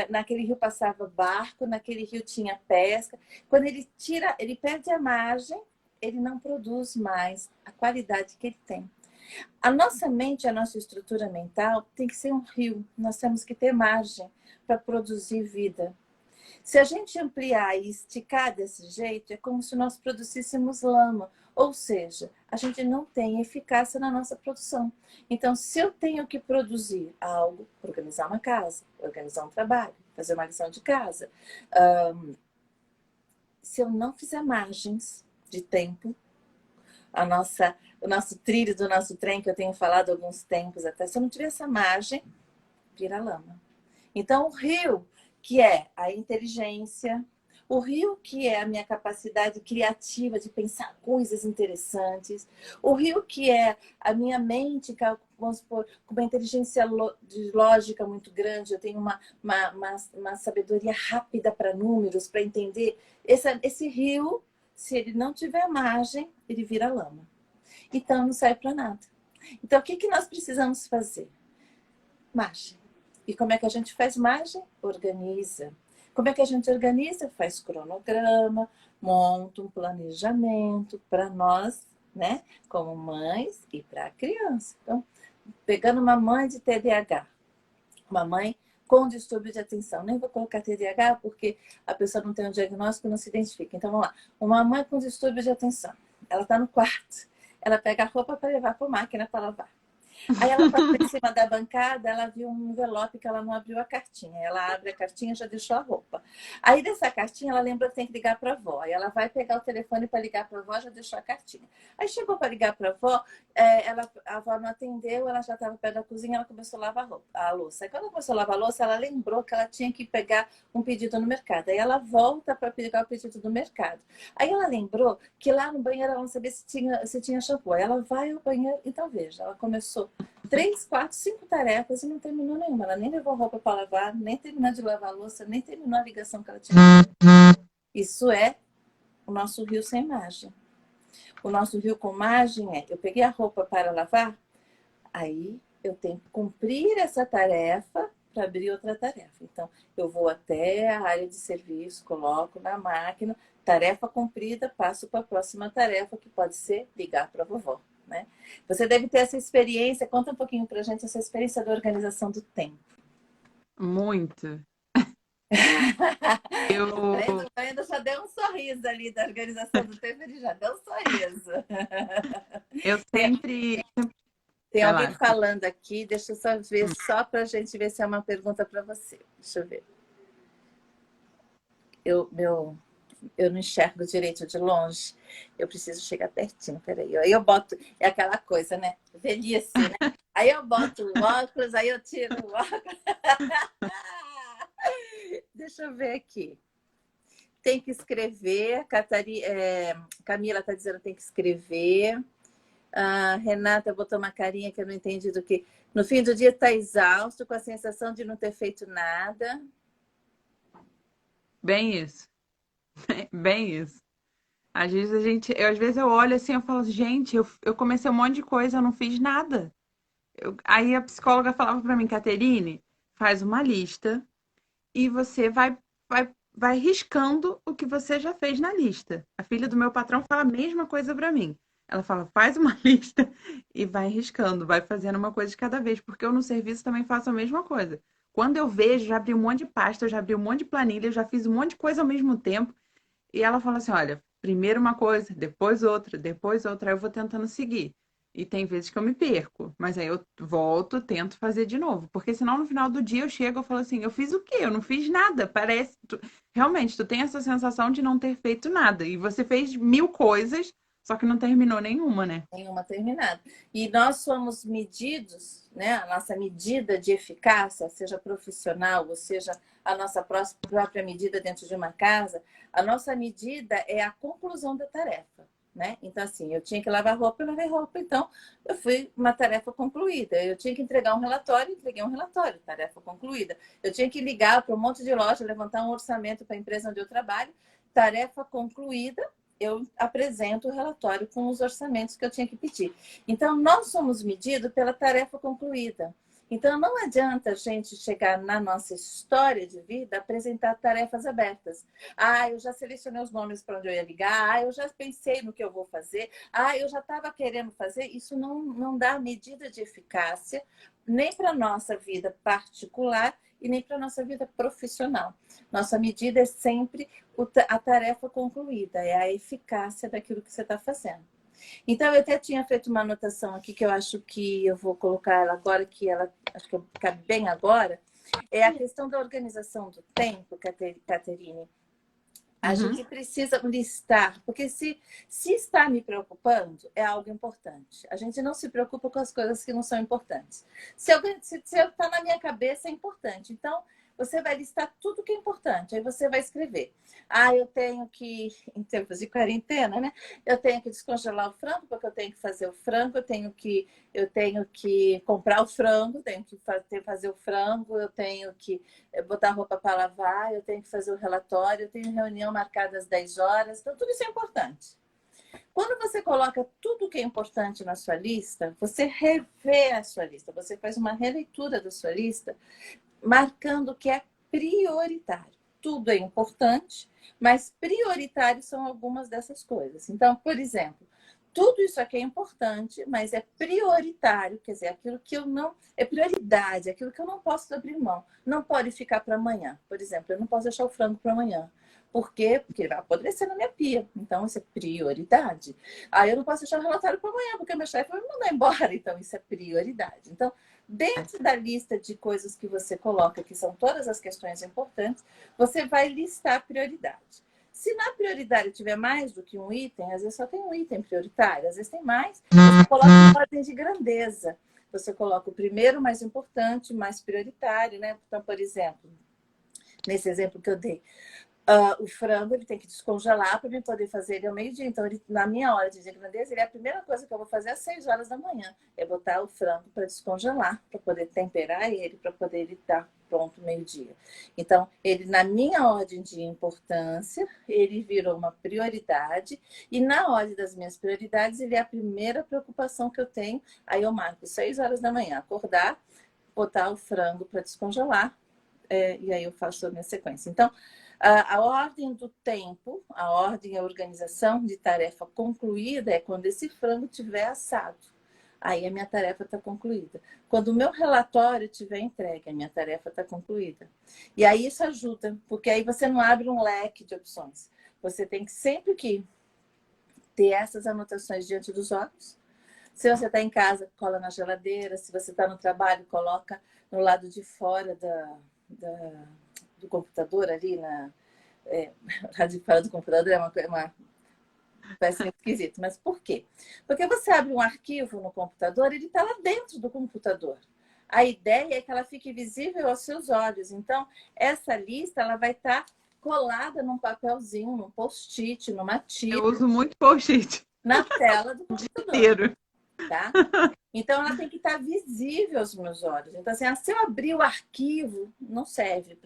Naquele rio passava barco, naquele rio tinha pesca. Quando ele tira, ele perde a margem, ele não produz mais a qualidade que ele tem. A nossa mente, a nossa estrutura mental tem que ser um rio. Nós temos que ter margem para produzir vida. Se a gente ampliar e esticar desse jeito, é como se nós produzíssemos lama. Ou seja, a gente não tem eficácia na nossa produção. Então, se eu tenho que produzir algo, organizar uma casa, organizar um trabalho, fazer uma lição de casa, se eu não fizer margens de tempo, o nosso trilho do nosso trem, que eu tenho falado há alguns tempos até, se eu não tiver essa margem, vira lama. Então, o rio, que é a inteligência, o rio, que é a minha capacidade criativa de pensar coisas interessantes, o rio, que é a minha mente, vamos supor, com uma inteligência lógica muito grande, eu tenho uma sabedoria rápida para números, para entender. Esse rio, se ele não tiver margem, ele vira lama. Então, não serve para nada. Então, o que nós precisamos fazer? Margem. E como é que a gente faz margem? Organiza. Como é que a gente organiza? Faz cronograma, monta um planejamento para nós, né? Como mães e para a criança. Então, pegando uma mãe de TDAH, uma mãe com distúrbio de atenção. Nem vou colocar TDAH porque a pessoa não tem um diagnóstico e não se identifica. Então, vamos lá. Uma mãe com distúrbio de atenção. Ela está no quarto. Ela pega a roupa para levar para a máquina para lavar. Aí ela passou em cima da bancada, ela viu um envelope que ela não abriu a cartinha. Ela abre a cartinha e já deixou a roupa. Aí dessa cartinha ela lembra que tem que ligar para a avó. Aí ela vai pegar o telefone para ligar para a avó, já deixou a cartinha. Aí chegou para ligar para a avó, a avó não atendeu, ela já estava perto da cozinha, ela começou a lavar a louça. Aí quando ela começou a lavar a louça, ela lembrou que ela tinha que pegar um pedido no mercado. Aí ela volta para pegar o pedido do mercado. Aí ela lembrou que lá no banheiro ela não sabia se tinha shampoo. Aí ela vai ao banheiro, então veja, ela começou 3, 4, 5 tarefas e não terminou nenhuma. Ela nem levou roupa para lavar, nem terminou de lavar a louça, nem terminou a ligação que ela tinha. Isso é o nosso rio sem margem. O nosso rio com margem é: eu peguei a roupa para lavar, aí eu tenho que cumprir essa tarefa para abrir outra tarefa. Então, eu vou até a área de serviço, coloco na máquina, tarefa cumprida, passo para a próxima tarefa, que pode ser ligar para a vovó. Né? Você deve ter essa experiência, conta um pouquinho pra gente essa experiência da organização do tempo. Muito. O Brendo já deu um sorriso ali da organização do tempo, ele já deu um sorriso. Eu sempre. Tem Vai alguém lá. falando aqui, deixa eu só ver, só pra gente ver se é uma pergunta para você. Deixa eu ver. Eu não enxergo direito de longe. Eu preciso chegar pertinho, peraí. Aí eu boto, é aquela coisa, né? Velhice, né? Aí eu boto o óculos, aí eu tiro o óculos. Deixa eu ver aqui. Tem que escrever. Camila está dizendo que tem que escrever. A Renata botou uma carinha que eu não entendi do que. No fim do dia está exausto, com a sensação de não ter feito nada. Bem isso. Bem isso. Às vezes às vezes eu olho assim, eu falo, gente, eu comecei um monte de coisa, eu não fiz nada. Aí a psicóloga falava pra mim, Caterine, faz uma lista e você vai riscando o que você já fez na lista. A filha do meu patrão fala a mesma coisa pra mim. Ela fala, faz uma lista e vai riscando, vai fazendo uma coisa de cada vez, porque eu no serviço também faço a mesma coisa. Quando eu vejo, já abri um monte de pasta, eu já abri um monte de planilha, eu já fiz um monte de coisa ao mesmo tempo. E ela fala assim: olha, primeiro uma coisa, depois outra, aí eu vou tentando seguir. E tem vezes que eu me perco, mas aí eu volto, tento fazer de novo. Porque senão no final do dia eu chego e falo assim: eu fiz o quê? Eu não fiz nada. Parece. Realmente, tu tem essa sensação de não ter feito nada. E você fez 1000 coisas, só que não terminou nenhuma, né? Nenhuma terminada. E nós somos medidos, né? A nossa medida de eficácia, seja profissional, ou seja, a nossa própria medida dentro de uma casa, a nossa medida é a conclusão da tarefa, né? Então, assim, eu tinha que lavar roupa, eu lavei roupa, então eu fui uma tarefa concluída. Eu tinha que entregar um relatório, entreguei um relatório, tarefa concluída. Eu tinha que ligar para um monte de loja, levantar um orçamento para a empresa onde eu trabalho, tarefa concluída. Eu apresento o relatório com os orçamentos que eu tinha que pedir. Então, nós somos medidos pela tarefa concluída. Então, não adianta a gente chegar na nossa história de vida apresentar tarefas abertas. Ah, eu já selecionei os nomes para onde eu ia ligar. Ah, eu já pensei no que eu vou fazer. Ah, eu já estava querendo fazer. Isso não dá medida de eficácia nem para a nossa vida particular e nem para a nossa vida profissional. Nossa medida é sempre a tarefa concluída, é a eficácia daquilo que você está fazendo. Então, eu até tinha feito uma anotação aqui que eu acho que eu vou colocar ela agora, que ela acho que cabe bem agora, é a questão da organização do tempo, Caterine. A gente precisa listar, porque se está me preocupando, é algo importante. A gente não se preocupa com as coisas que não são importantes. Se está na minha cabeça, é importante. Então, você vai listar tudo que é importante. Aí você vai escrever. Ah, eu tenho que, em tempos de quarentena, né? Eu tenho que descongelar o frango, porque eu tenho que fazer o frango, eu tenho que comprar o frango, tenho que fazer o frango, eu tenho que botar roupa para lavar, eu tenho que fazer o relatório, eu tenho reunião marcada às 10 horas. Então, tudo isso é importante. Quando você coloca tudo que é importante na sua lista, você revê a sua lista, você faz uma releitura da sua lista, marcando que é prioritário. Tudo é importante, mas prioritário são algumas dessas coisas. Então, por exemplo, tudo isso aqui é importante, mas é prioritário, quer dizer, aquilo que eu não... É prioridade, aquilo que eu não posso abrir mão. Não pode ficar para amanhã. Por exemplo, eu não posso deixar o frango para amanhã. Por quê? Porque ele vai apodrecer na minha pia. Então, isso é prioridade. Aí eu não posso deixar o relatório para amanhã, porque meu chefe vai me mandar embora. Então, isso é prioridade. Então, dentro da lista de coisas que você coloca, que são todas as questões importantes, você vai listar a prioridade. Se na prioridade tiver mais do que um item, às vezes só tem um item prioritário, às vezes tem mais, você coloca em ordem de grandeza. Você coloca o primeiro mais importante, mais prioritário, né? Então, por exemplo, nesse exemplo que eu dei, o frango ele tem que descongelar para eu poder fazer ele ao meio-dia. Então, na minha hora de grandeza, ele é a primeira coisa que eu vou fazer às 6 horas da manhã. É botar o frango para descongelar, para poder temperar ele, para poder ele estar pronto meio-dia. Então, ele, na minha ordem de importância, ele virou uma prioridade. E na ordem das minhas prioridades, ele é a primeira preocupação que eu tenho. Aí eu marco 6 horas da manhã, acordar, botar o frango para descongelar, e aí eu faço a minha sequência. Então, a ordem do tempo, a ordem e a organização de tarefa concluída é quando esse frango estiver assado. Aí a minha tarefa está concluída. Quando o meu relatório estiver entregue, a minha tarefa está concluída. E aí isso ajuda, porque aí você não abre um leque de opções. Você tem que sempre que ter essas anotações diante dos olhos. Se você está em casa, cola na geladeira. Se você está no trabalho, coloca no lado de fora do computador ali, lá de fora do computador parece esquisito, mas por quê? Porque você abre um arquivo no computador, ele está lá dentro do computador. A ideia é que ela fique visível aos seus olhos. Então, essa lista ela vai estar colada num papelzinho, num post-it, numa tira. Eu uso muito post-it Na tela do computador. inteiro. Tá? Então, ela tem que estar visível aos meus olhos. Então, assim, se eu abrir o arquivo, não serve.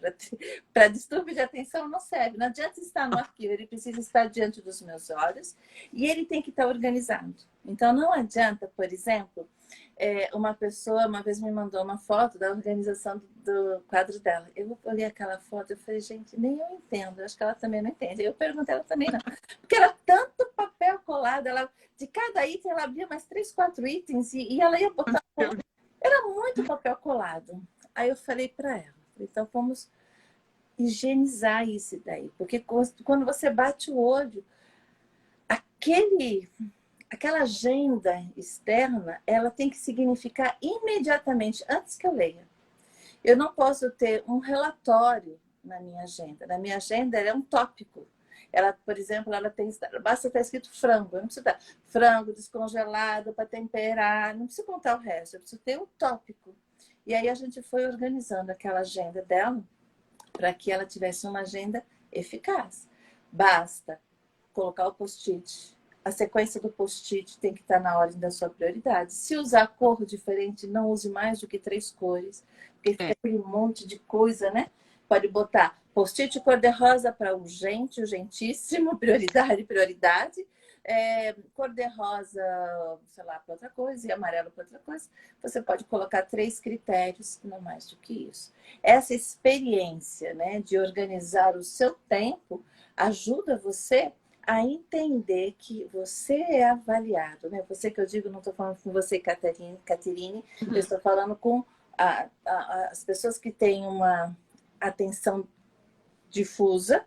Para distúrbio de atenção, não serve. Não adianta estar no arquivo, ele precisa estar diante dos meus olhos e ele tem que estar organizado. Então, não adianta, por exemplo, uma pessoa uma vez me mandou uma foto da organização do quadro dela. Eu olhei aquela foto e falei, gente, nem eu entendo. Eu acho que ela também não entende. Eu perguntei, ela também não. Porque era tanto papel colado, de cada item ela abria mais 3, 4 itens e ela ia botar. Era muito papel colado. Aí eu falei para ela, então vamos higienizar isso daí. Porque quando você bate o olho, aquela agenda externa, ela tem que significar imediatamente, antes que eu leia. Eu não posso ter um relatório na minha agenda. Na minha agenda, ela é um tópico. Ela, por exemplo, basta estar escrito frango. Eu não preciso dar frango descongelado para temperar. Não preciso contar o resto. Eu preciso ter um tópico. E aí a gente foi organizando aquela agenda dela para que ela tivesse uma agenda eficaz. Basta colocar o post-it. A sequência do post-it tem que estar na ordem da sua prioridade. Se usar cor diferente, não use mais do que 3 cores, porque fica aquele monte de coisa, né? Pode botar post-it cor-de-rosa para urgente, urgentíssimo, prioridade, prioridade. Cor-de-rosa, sei lá, para outra coisa, e amarelo para outra coisa. Você pode colocar 3 critérios, não mais do que isso. Essa experiência, né, de organizar o seu tempo ajuda você a entender que você é avaliado, né? Você que eu digo, não estou falando com você, Caterine, eu estou falando com as pessoas que têm uma atenção difusa,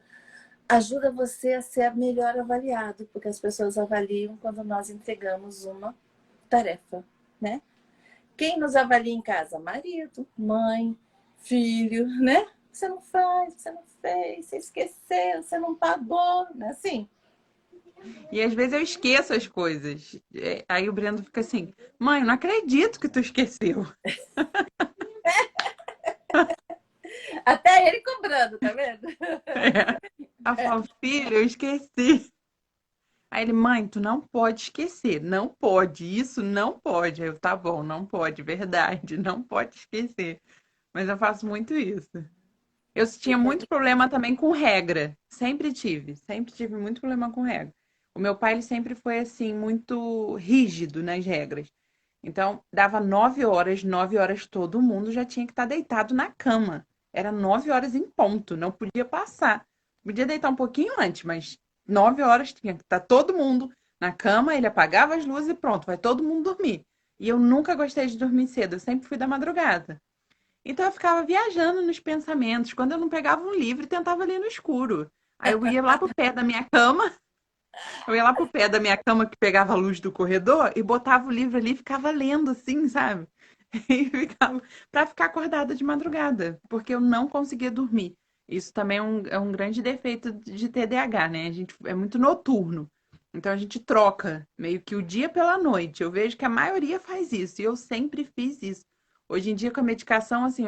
ajuda você a ser melhor avaliado, porque as pessoas avaliam quando nós entregamos uma tarefa, né? Quem nos avalia em casa? Marido, mãe, filho, né? Você não faz, você não fez, você esqueceu, você não pagou, né? Assim. E às vezes eu esqueço as coisas. Aí o Brendo fica assim, mãe, não acredito que tu esqueceu. Até ele cobrando, tá vendo? Eu falo, filho, eu esqueci. Aí ele, mãe, tu não pode esquecer, não pode, isso não pode. Aí eu, tá bom, não pode, verdade, não pode esquecer. Mas eu faço muito isso. Eu tinha muito problema também com regra, sempre tive muito problema com regra. O meu pai, ele sempre foi assim, muito rígido nas regras. Então, dava 9 horas, 9 horas todo mundo já tinha que estar deitado na cama. Era 9 horas em ponto, não podia passar. Podia deitar um pouquinho antes, mas 9 horas tinha que estar todo mundo na cama, ele apagava as luzes e pronto, vai todo mundo dormir. E eu nunca gostei de dormir cedo, eu sempre fui da madrugada. Então eu ficava viajando nos pensamentos. Quando eu não pegava um livro, tentava ler no escuro. Aí eu ia lá pro pé da minha cama, eu ia lá pro pé da minha cama que pegava a luz do corredor e botava o livro ali e ficava lendo assim, sabe? E ficava para ficar acordada de madrugada, porque eu não conseguia dormir. Isso também é um grande defeito de TDAH, né? A gente é muito noturno. Então a gente troca meio que o dia pela noite. Eu vejo que a maioria faz isso e eu sempre fiz isso. Hoje em dia com a medicação assim,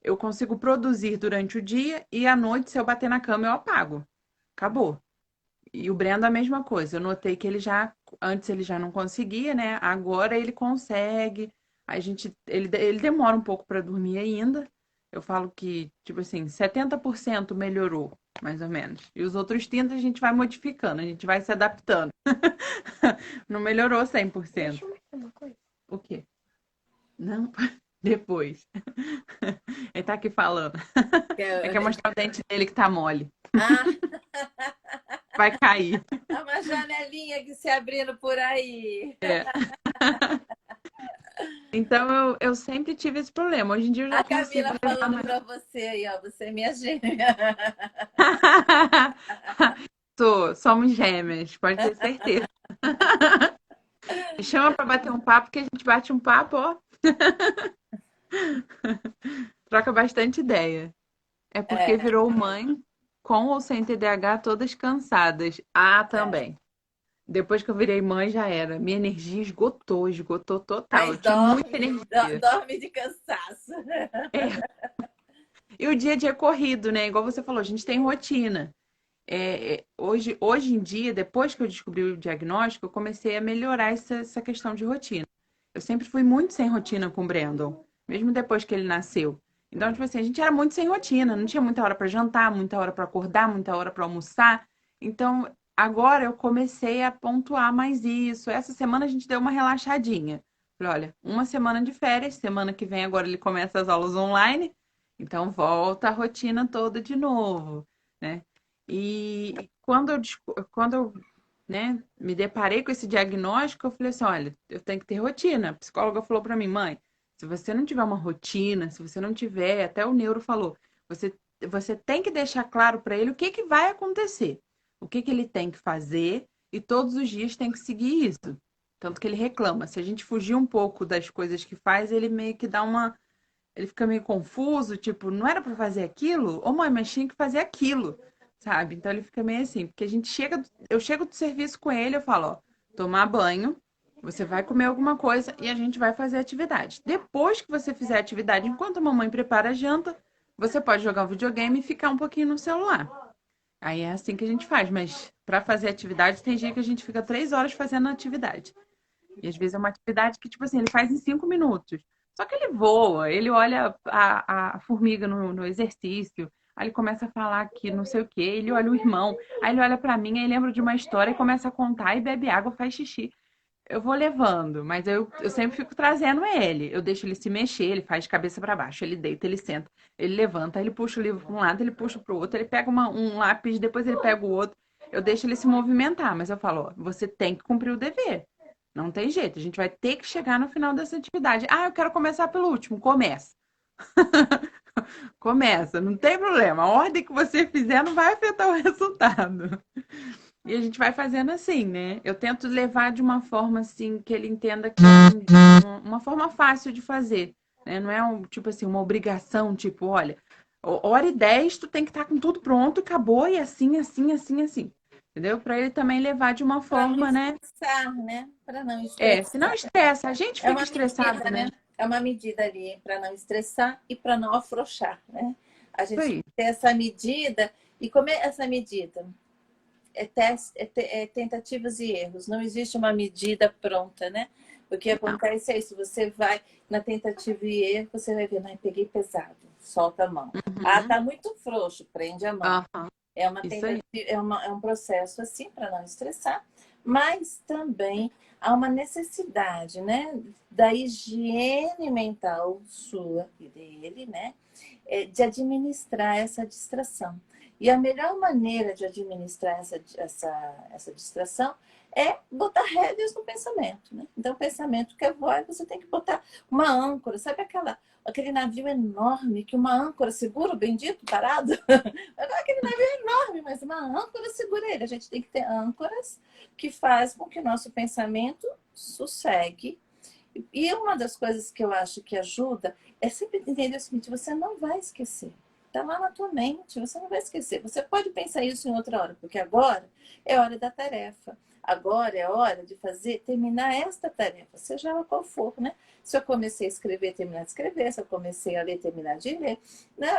eu consigo produzir durante o dia e à noite se eu bater na cama eu apago. Acabou. E o Brendo a mesma coisa. Eu notei que antes ele já não conseguia, né? Agora ele consegue. Ele demora um pouco para dormir ainda. Eu falo que, tipo assim, 70% melhorou, mais ou menos. E os outros 30% a gente vai modificando, a gente vai se adaptando. Não melhorou 100%. Deixa eu mostrar uma coisa. O quê? Não, depois. Ele tá aqui falando. Ele quer mostrar o dente dele que tá mole. Ah, Vai cair. uma janelinha que se abrindo por aí. É. Então eu sempre tive esse problema. Hoje em dia eu já A consigo Camila levar falando mais. para você aí, ó, você é minha gêmea. Somos gêmeas, pode ter certeza. Me chama para bater um papo que a gente bate um papo, ó. Troca bastante ideia. É porque virou mãe com ou sem TDAH, todas cansadas. Ah, também. Depois que eu virei mãe, já era. Minha energia esgotou total. Mas Eu tinha muita energia. dorme de cansaço. É. E o dia a dia é corrido, né? Igual você falou, a gente tem rotina. Hoje em dia, depois que eu descobri o diagnóstico, eu comecei a melhorar essa questão de rotina. eu sempre fui muito sem rotina com o Brandon, mesmo depois que ele nasceu. Então, tipo assim, a gente era muito sem rotina, não tinha muita hora para jantar, muita hora para acordar, muita hora para almoçar. Então, agora eu comecei a pontuar mais isso. Essa semana a gente deu uma relaxadinha. Falei, olha, uma semana de férias, semana que vem agora ele começa as aulas online, então volta a rotina toda de novo, né? E quando eu, né, me deparei com esse diagnóstico, eu falei assim, olha, eu tenho que ter rotina. A psicóloga falou para mim, mãe, se você não tiver uma rotina, se você não tiver, até o neuro falou, você tem que deixar claro para ele o que que vai acontecer, o que que ele tem que fazer e todos os dias tem que seguir isso. Tanto que ele reclama. Se a gente fugir um pouco das coisas que faz, ele meio que dá uma. Ele fica meio confuso, tipo, não era para fazer aquilo? Ô, mãe, mas tinha que fazer aquilo, sabe? Então ele fica meio assim, porque a gente chega, eu chego do serviço com ele, eu falo, ó, tomar banho, você vai comer alguma coisa e a gente vai fazer atividade. Depois que você fizer a atividade, enquanto a mamãe prepara a janta, você pode jogar um videogame e ficar um pouquinho no celular. Aí é assim que a gente faz, mas para fazer atividade, tem dia que a gente fica 3 horas fazendo a atividade. E às vezes é uma atividade que, tipo assim, ele faz em 5 minutos. Só que ele voa, ele olha a formiga no exercício, aí ele começa a falar que não sei o quê, ele olha o irmão, aí ele olha pra mim, aí lembra de uma história e começa a contar e bebe água, faz xixi. Eu vou levando, mas eu sempre fico trazendo ele. Eu deixo ele se mexer, ele faz de cabeça para baixo, ele deita, ele senta, ele levanta, ele puxa o livro para um lado, ele puxa para o outro, ele pega um lápis, depois ele pega o outro. Eu deixo ele se movimentar, mas eu falo, ó, você tem que cumprir o dever. Não tem jeito, a gente vai ter que chegar no final dessa atividade. Ah, eu quero começar pelo último. Começa. Começa, não tem problema. A ordem que você fizer não vai afetar o resultado. E a gente vai fazendo assim, né? Eu tento levar de uma forma assim que ele entenda que é uma forma fácil de fazer, né? Não é tipo assim, uma obrigação, tipo, olha, hora e 10 tu tem que estar com tudo pronto, acabou, e assim, assim, assim, assim. Entendeu? Para ele também levar de uma Para não forma, né? estressar, né? Para não É, se não estressar. estressa, a gente É fica uma estressado, medida, né? né? É uma medida ali para não estressar e para não afrouxar, né? A Isso gente tem aí. que ter essa medida. E como é essa medida? É tentativas e erros. Não existe uma medida pronta, né? O que Não. acontece é isso. Você vai na tentativa e erro, você vai ver, não, peguei pesado, solta a mão. Ah, Uhum. tá muito frouxo, prende a mão. Aham. É uma Isso aí. tentativa, é um processo assim para não estressar, mas também há uma necessidade, né, da higiene mental sua e dele, né, de administrar essa distração. E a melhor maneira de administrar essa distração é botar rédeas no pensamento, né? Então, o pensamento que é voz, você tem que botar uma âncora. Sabe aquele navio enorme que uma âncora segura o bendito parado? Aquele navio é enorme, mas uma âncora segura ele. A gente tem que ter âncoras que fazem com que o nosso pensamento sossegue. E uma das coisas que eu acho que ajuda é sempre entender o seguinte: você não vai esquecer. Está lá na tua mente, você não vai esquecer. Você pode pensar isso em outra hora, porque agora é hora da tarefa. Agora é hora de terminar esta tarefa, seja ela qual for, né? Se eu comecei a escrever, terminar de escrever. Se eu comecei a ler, terminar de ler. Né?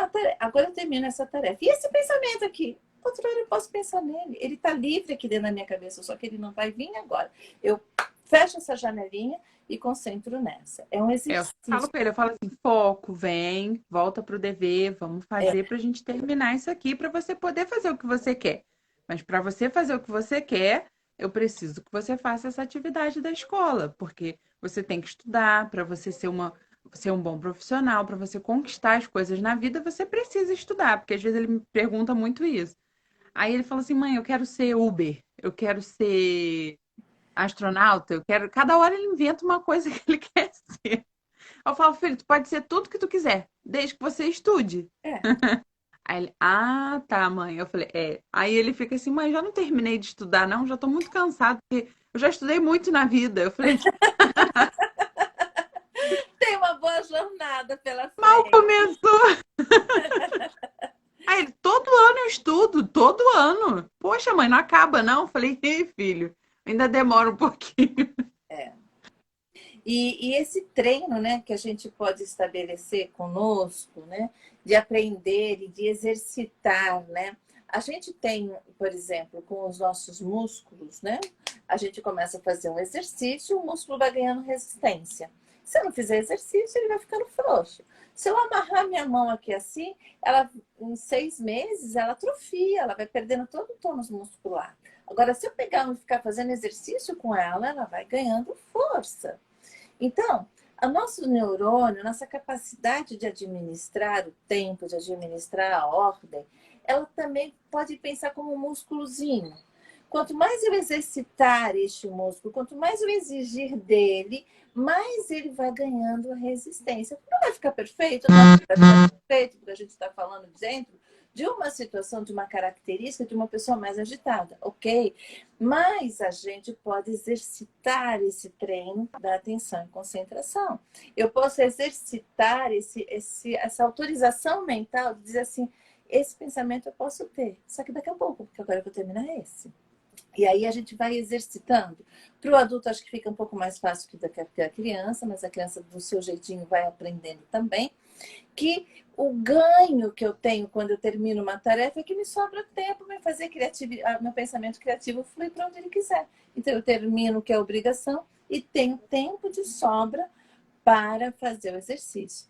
Agora eu termino essa tarefa. E esse pensamento aqui? Outra hora eu posso pensar nele. Ele está livre aqui dentro da minha cabeça, só que ele não vai vir agora. Eu fecho essa janelinha e concentro nessa. É um Eu falo exercício. com ele, eu falo assim, foco, vem, volta pro dever, vamos É, fazer pra gente terminar isso aqui para você poder fazer o que você quer. Mas para você fazer o que você quer, eu preciso que você faça essa atividade da escola, porque você tem que estudar para você ser um bom profissional, para você conquistar as coisas na vida, você precisa estudar, porque às vezes ele me pergunta muito isso. Aí ele falou assim, mãe, eu quero ser Uber, eu quero ser astronauta, eu quero. Cada hora ele inventa uma coisa que ele quer ser. Eu falo, filho, tu pode ser tudo que tu quiser, desde que você estude. é. Aí ele, ah, tá, mãe. Eu falei, é. Aí ele fica assim, mãe, já não terminei de estudar, não, já tô muito cansado, porque eu já estudei muito na vida. Eu falei, Tem uma boa jornada pela mal frente. começou. Aí ele, todo ano eu estudo, todo ano. Poxa, mãe, não acaba, não? Eu falei, ei, filho, ainda demora um pouquinho. E esse treino, né, que a gente pode estabelecer conosco, né, de aprender e de exercitar, né, A gente tem, por exemplo, com os nossos músculos, né? A gente começa a fazer um exercício, o músculo vai ganhando resistência. Se eu não fizer exercício, ele vai ficando frouxo. Se eu amarrar minha mão aqui assim, ela em 6 meses ela atrofia, ela vai perdendo todo o tônus muscular. Agora, se eu pegar e ficar fazendo exercício com ela, ela vai ganhando força. Então, o nosso neurônio, nossa capacidade de administrar o tempo, de administrar a ordem, ela também pode pensar como um músculozinho. Quanto mais eu exercitar este músculo, quanto mais eu exigir dele, mais ele vai ganhando a resistência. Não vai ficar perfeito, não vai ficar perfeito, porque a gente está falando dentro de uma situação, de uma característica de uma pessoa mais agitada, ok? Mas a gente pode exercitar esse treino da atenção e concentração. Eu posso exercitar essa autorização mental de dizer assim, esse pensamento eu posso ter, só que daqui a pouco, porque agora eu vou terminar esse. E aí a gente vai exercitando. Para o adulto acho que fica um pouco mais fácil que a criança, mas a criança do seu jeitinho vai aprendendo também. Que o ganho que eu tenho quando eu termino uma tarefa é que me sobra tempo para fazer meu pensamento criativo fluir para onde ele quiser. Então eu termino o que é obrigação e tenho tempo de sobra para fazer o exercício,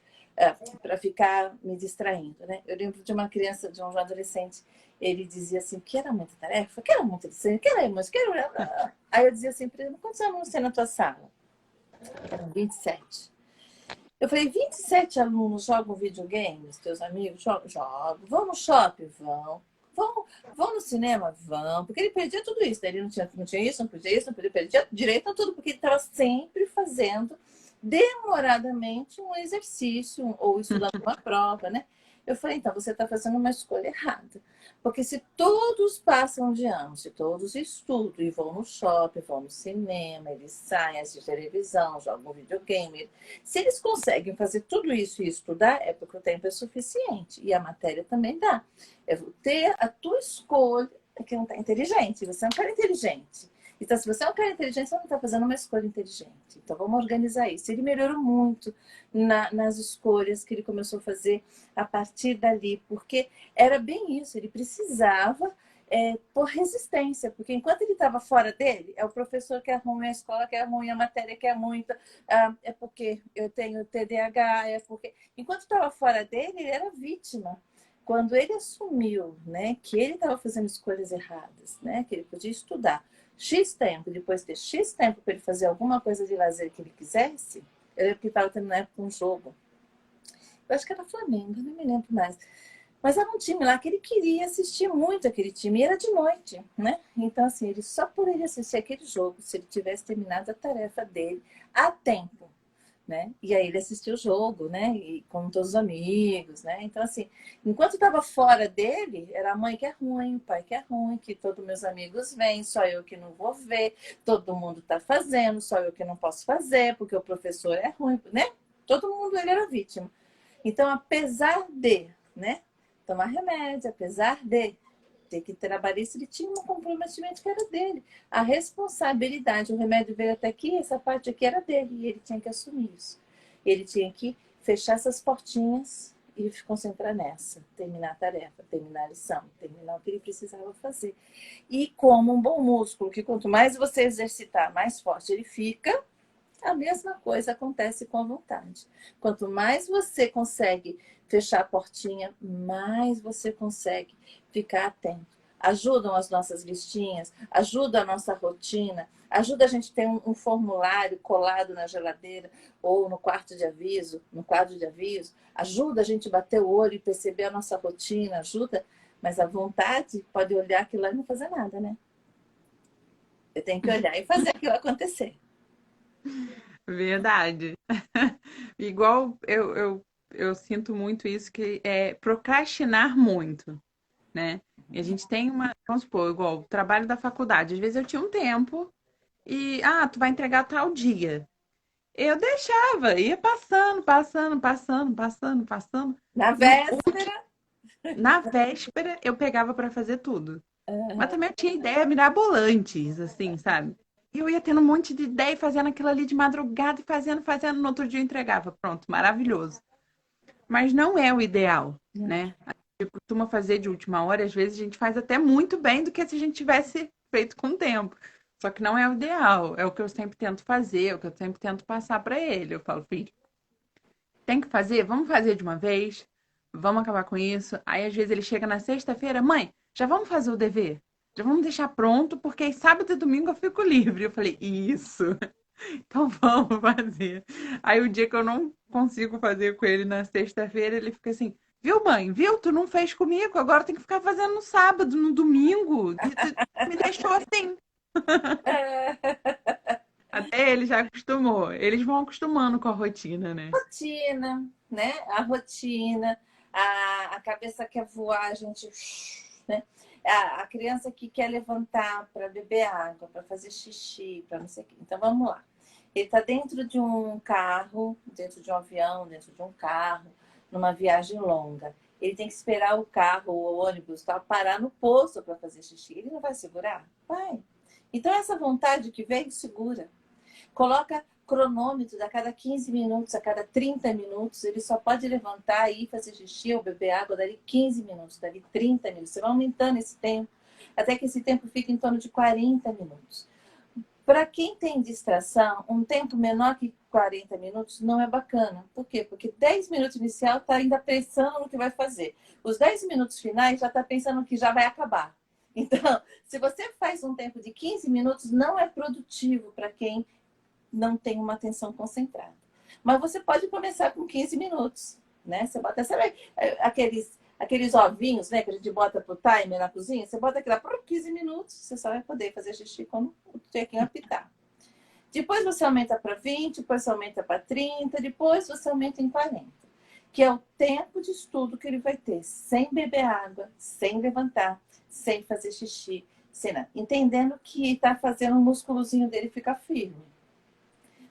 para ficar me distraindo, né? Eu lembro de uma criança, de um adolescente, ele dizia assim, que era muita tarefa, que era muito licença, que era emoção, que era... Aí eu dizia assim para ele, quantos alunos tem na tua sala? Eram 27. Eu falei, 27 alunos jogam videogames, teus amigos jogam, vão no shopping? Vão no cinema? Vão, porque ele perdia tudo isso, né? Ele não tinha isso, não podia isso, não podia, perdia direito a tudo, porque ele estava sempre fazendo demoradamente um exercício ou estudando uma prova, né? Eu falei, então, você está fazendo uma escolha errada. Porque se todos passam de ano, se todos estudam e vão no shopping, vão no cinema, eles saem, assistem televisão, jogam videogame, se eles conseguem fazer tudo isso e estudar, é porque o tempo é suficiente. E a matéria também dá. É ter a tua escolha, é que não está inteligente, você é um cara inteligente. Então, se você é um cara inteligente, você não está fazendo uma escolha inteligente. Então, vamos organizar isso. Ele melhorou muito nas escolhas que ele começou a fazer a partir dali, porque era bem isso. Ele precisava por resistência, porque enquanto ele estava fora dele, é o professor que é ruim, a escola que é ruim, a matéria que é muita, é porque eu tenho TDAH, é porque... Enquanto estava fora dele, ele era vítima. Quando ele assumiu, né, que ele estava fazendo escolhas erradas, né, que ele podia estudar X tempo, depois ter X tempo para ele fazer alguma coisa de lazer que ele quisesse, eu lembro que estava tendo na época um jogo. Eu acho que era Flamengo, não me lembro mais. Mas era um time lá que ele queria assistir muito aquele time, e era de noite, né? Então, assim, ele só poderia assistir aquele jogo se ele tivesse terminado a tarefa dele a tempo. Né? E aí ele assistiu o jogo, né? E com todos os amigos, né? Então, assim, enquanto estava fora dele, era a mãe que é ruim, o pai que é ruim, que todos meus amigos vêm, só eu que não vou ver, todo mundo está fazendo, só eu que não posso fazer, porque o professor é ruim, né? Todo mundo, ele era vítima. Então, apesar de, né? Tomar remédio, apesar de ter que trabalhar isso, ele tinha um comprometimento que era dele. A responsabilidade, o remédio veio até aqui, essa parte aqui era dele, e ele tinha que assumir isso. Ele tinha que fechar essas portinhas e se concentrar nessa, terminar a tarefa, terminar a lição, terminar o que ele precisava fazer. E como um bom músculo, que quanto mais você exercitar, mais forte ele fica, a mesma coisa acontece com a vontade. Quanto mais você consegue fechar a portinha, mais você consegue ficar atento. Ajudam as nossas listinhas, ajuda a nossa rotina, ajuda a gente a ter um formulário colado na geladeira ou no quarto de aviso, no quadro de aviso, ajuda a gente a bater o olho e perceber a nossa rotina, ajuda, mas a vontade pode olhar aquilo lá e não fazer nada, né? Eu tenho que olhar e fazer aquilo acontecer. Verdade. Igual eu sinto muito isso, que é procrastinar muito, né? E a gente tem vamos supor, igual o trabalho da faculdade. Às vezes eu tinha um tempo e, tu vai entregar tal dia. Eu deixava, ia passando. Na véspera. Na véspera eu pegava para fazer tudo. Mas também eu tinha ideias mirabolantes, assim, sabe? E eu ia tendo um monte de ideia e fazendo aquilo ali de madrugada e fazendo, no outro dia eu entregava. Pronto, maravilhoso. Mas não é o ideal, né? costuma fazer de última hora, às vezes a gente faz até muito bem do que se a gente tivesse feito com tempo. Só que não é o ideal, é o que eu sempre tento fazer, é o que eu sempre tento passar para ele. Eu falo, filho, tem que fazer? Vamos fazer de uma vez? Vamos acabar com isso? Aí às vezes ele chega na sexta-feira, mãe, já vamos fazer o dever? Já vamos deixar pronto, porque aí sábado e domingo eu fico livre. Eu falei, isso. Então vamos fazer. Aí o dia que eu não consigo fazer com ele na sexta-feira, ele fica assim, viu, mãe? Viu? Tu não fez comigo, agora tem que ficar fazendo no sábado, no domingo. Tu me deixou assim. Até ele já acostumou. Eles vão acostumando com a rotina, né? Rotina, né? A rotina, a cabeça quer voar, a gente, né? A criança que quer levantar para beber água, para fazer xixi, para não sei o quê. Então vamos lá. Ele está dentro de um carro, dentro de um avião, dentro de um carro, numa viagem longa. Ele tem que esperar o carro, o ônibus, tal, parar no posto para fazer xixi. Ele não vai segurar? Vai. Então essa vontade que vem, segura. Coloca cronômetro a cada 15 minutos, a cada 30 minutos. Ele só pode levantar e ir fazer xixi ou beber água dali 15 minutos, dali 30 minutos. Você vai aumentando esse tempo, até que esse tempo fique em torno de 40 minutos. Para quem tem distração, um tempo menor que 40 minutos não é bacana. Por quê? Porque 10 minutos inicial está ainda pensando no que vai fazer. Os 10 minutos finais já está pensando que já vai acabar. Então, se você faz um tempo de 15 minutos, não é produtivo para quem não tem uma atenção concentrada. Mas você pode começar com 15 minutos, né? Você bota, sabe aqueles ovinhos, né, que a gente bota pro timer na cozinha? Você bota aquilo por 15 minutos, você só vai poder fazer xixi quando o tequinho apitar. Depois você aumenta para 20, depois você aumenta para 30, depois você aumenta em 40, que é o tempo de estudo que ele vai ter, sem beber água, sem levantar, sem fazer xixi, entendendo que está fazendo o músculozinho dele ficar firme.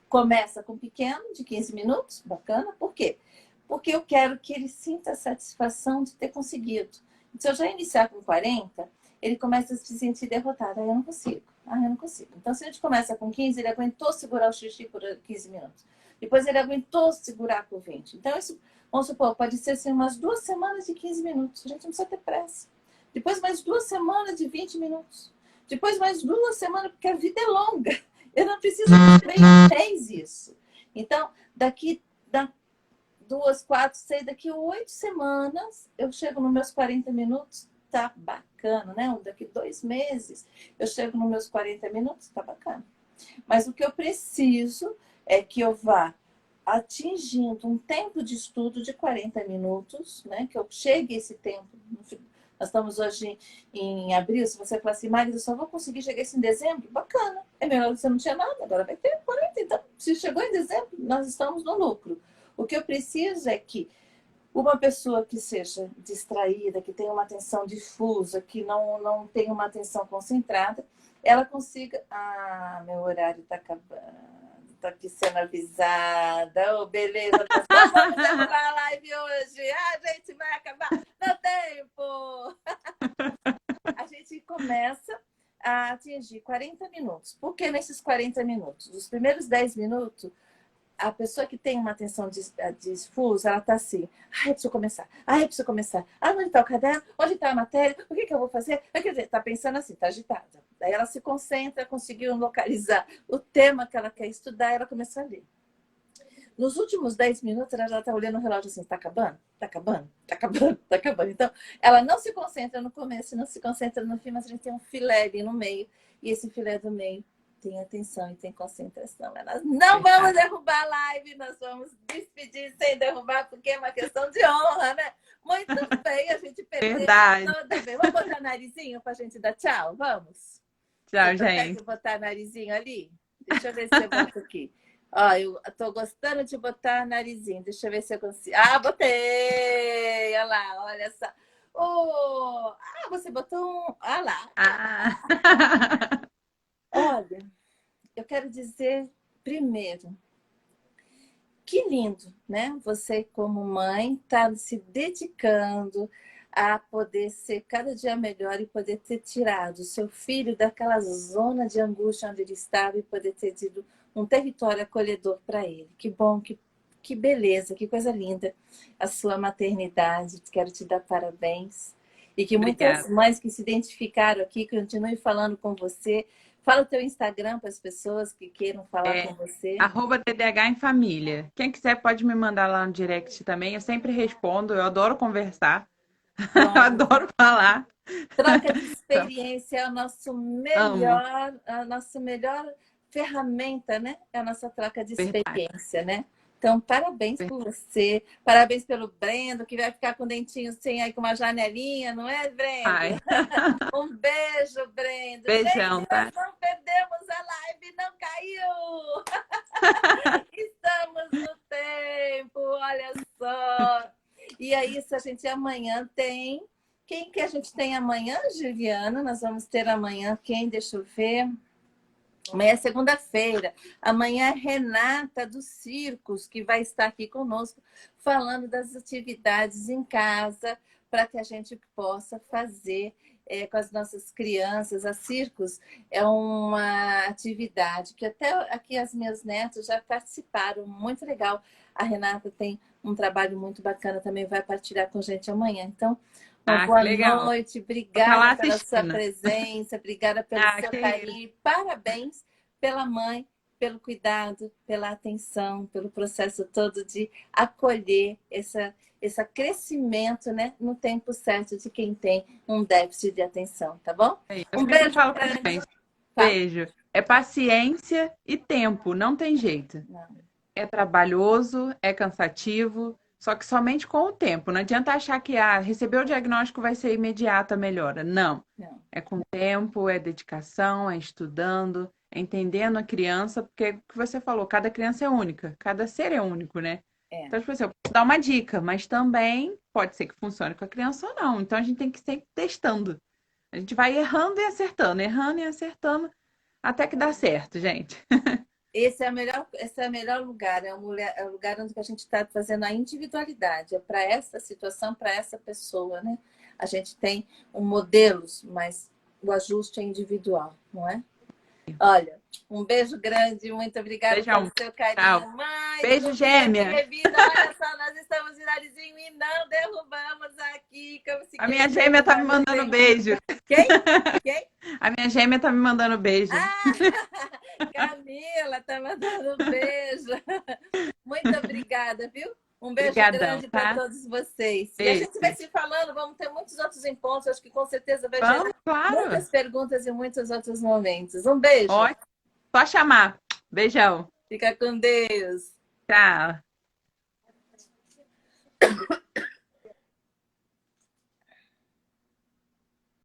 Começa com pequeno, de 15 minutos, bacana. Por quê? Porque eu quero que ele sinta a satisfação de ter conseguido. Se eu já iniciar com 40, ele começa a se sentir derrotado. Eu não consigo. Eu não consigo. Então, se a gente começa com 15, ele aguentou segurar o xixi por 15 minutos. Depois ele aguentou segurar por 20. Então, isso, vamos supor, pode ser assim, umas 2 semanas de 15 minutos. A gente não precisa ter pressa. Depois mais 2 semanas de 20 minutos. Depois mais 2 semanas, porque a vida é longa. Eu não preciso de 3 meses isso. Então, daqui 2, 4, 6, daqui 8 semanas, eu chego nos meus 40 minutos, tá bacana, né? Daqui 2 meses, eu chego nos meus 40 minutos, tá bacana. Mas o que eu preciso é que eu vá atingindo um tempo de estudo de 40 minutos, né? Que eu chegue a esse tempo. Nós estamos hoje em abril. Se você falar assim, Mari, eu só vou conseguir chegar isso em dezembro, bacana. É melhor que você não tinha nada, agora vai ter 40. Então, se chegou em dezembro, nós estamos no lucro. O que eu preciso é que uma pessoa que seja distraída, que tenha uma atenção difusa, que não tenha uma atenção concentrada, ela consiga... Ah, meu horário está acabando. Estou aqui sendo avisada. Oh, beleza, pessoal, vamos terminar a live hoje. A gente vai acabar no tempo. A gente começa a atingir 40 minutos. Por que nesses 40 minutos? Os primeiros 10 minutos, a pessoa que tem uma atenção difusa, ela está assim, eu preciso começar, eu preciso começar. Onde está o caderno? Onde está a matéria? O que eu vou fazer? Quer dizer, está pensando assim, está agitada. Daí ela se concentra, conseguiu localizar o tema que ela quer estudar, ela começa a ler. Nos últimos 10 minutos, ela já está olhando o relógio assim, está acabando? Está acabando? Está acabando? Está acabando. Então, ela não se concentra no começo, não se concentra no fim, mas a gente tem um filé ali no meio, e esse filé do meio tem atenção e tem concentração. Nós não vamos derrubar a live, nós vamos despedir sem derrubar, porque é uma questão de honra, né? Muito bem, a gente perdeu. Verdade. Vamos botar narizinho para a gente dar tchau? Vamos? Tchau, Você gente. consegue botar narizinho ali? Deixa eu ver se eu boto aqui. Ó, eu tô gostando de botar narizinho. Deixa eu ver se eu consigo. Ah, botei! Olha lá, olha só. Oh, você botou um... Olha lá. Olha, eu quero dizer primeiro, que lindo, né? Você como mãe está se dedicando a poder ser cada dia melhor e poder ter tirado o seu filho daquela zona de angústia onde ele estava e poder ter tido um território acolhedor para ele. Que bom que que beleza, que coisa linda a sua maternidade. Quero te dar parabéns. E que muitas Obrigada. mães que se identificaram aqui continuem falando com você. Fala o teu Instagram para as pessoas que queiram falar É com você. @TDH em família. Quem quiser pode me mandar lá no direct também. Eu sempre respondo. Eu adoro conversar. Eu Pronto. adoro falar. Troca de Então, experiência é o nosso amo. melhor, a nossa melhor ferramenta, né? É a nossa troca de Verdade. experiência, né? Então, parabéns por você, parabéns pelo Brendo, que vai ficar com o dentinho sem aí com uma janelinha, não é, Brendo? Ai, Um beijo, Brendo. beijão, Gente, nós tá? não perdemos a live, não caiu! Estamos no tempo, olha só. E é isso, a gente amanhã tem. Quem que a gente tem amanhã, Juliana? Nós vamos ter amanhã quem? Deixa eu ver. Amanhã é segunda-feira. Amanhã é Renata dos Circos, que vai estar aqui conosco, falando das atividades em casa, para que a gente possa fazer com as nossas crianças. A Circos é uma atividade que até aqui as minhas netas já participaram, muito legal. A Renata tem um trabalho muito bacana, também vai partilhar com a gente amanhã. Então, uma Ah, que boa legal. noite, Vou estar obrigada lá pela sua assistindo. presença, obrigada pelo Ah, seu que isso. carinho, parabéns pela mãe, pelo cuidado, pela atenção, pelo processo todo de acolher esse crescimento, né, no tempo certo de quem tem um déficit de atenção, tá bom? É isso. Eu Um sempre beijo falo para as grande. mães, Fala. beijo. É paciência e tempo, não tem jeito. Não, É trabalhoso, é cansativo, só que somente com o tempo. Não adianta achar que receber o diagnóstico vai ser imediata a melhora. Não. não. É com tempo, é dedicação, é estudando, é entendendo a criança, porque o que você falou, cada criança é única, cada ser é único, né? É. Então, tipo assim, eu posso dar uma dica, mas também pode ser que funcione com a criança ou não. Então a gente tem que ir sempre testando. A gente vai errando e acertando, até que dá certo, gente. Esse é o melhor lugar, é o lugar onde a gente está fazendo a individualidade, é para essa situação, para essa pessoa, né? A gente tem modelos, mas o ajuste é individual, não é? Olha, um beijo grande, muito obrigada pelo Beijão. seu carinho. Tchau. Mais Beijo, um dia de gêmea. revida. Olha só, nós estamos viralizinho e não derrubamos aqui, como se A quem minha gêmea tá me derrubar não mandando tem. beijo. Quem? Quem? A minha gêmea tá me mandando beijo. Ah, Camila tá mandando um beijo. Muito obrigada, viu? Um beijo Obrigadão, grande para tá? todos vocês. E a Beijo. gente vai se falando, vamos ter muitos outros encontros, acho que com certeza vai Vamos, gerar claro. muitas perguntas e muitos outros momentos. Um beijo. Ótimo. Só chamar. Beijão. Fica com Deus. Tchau.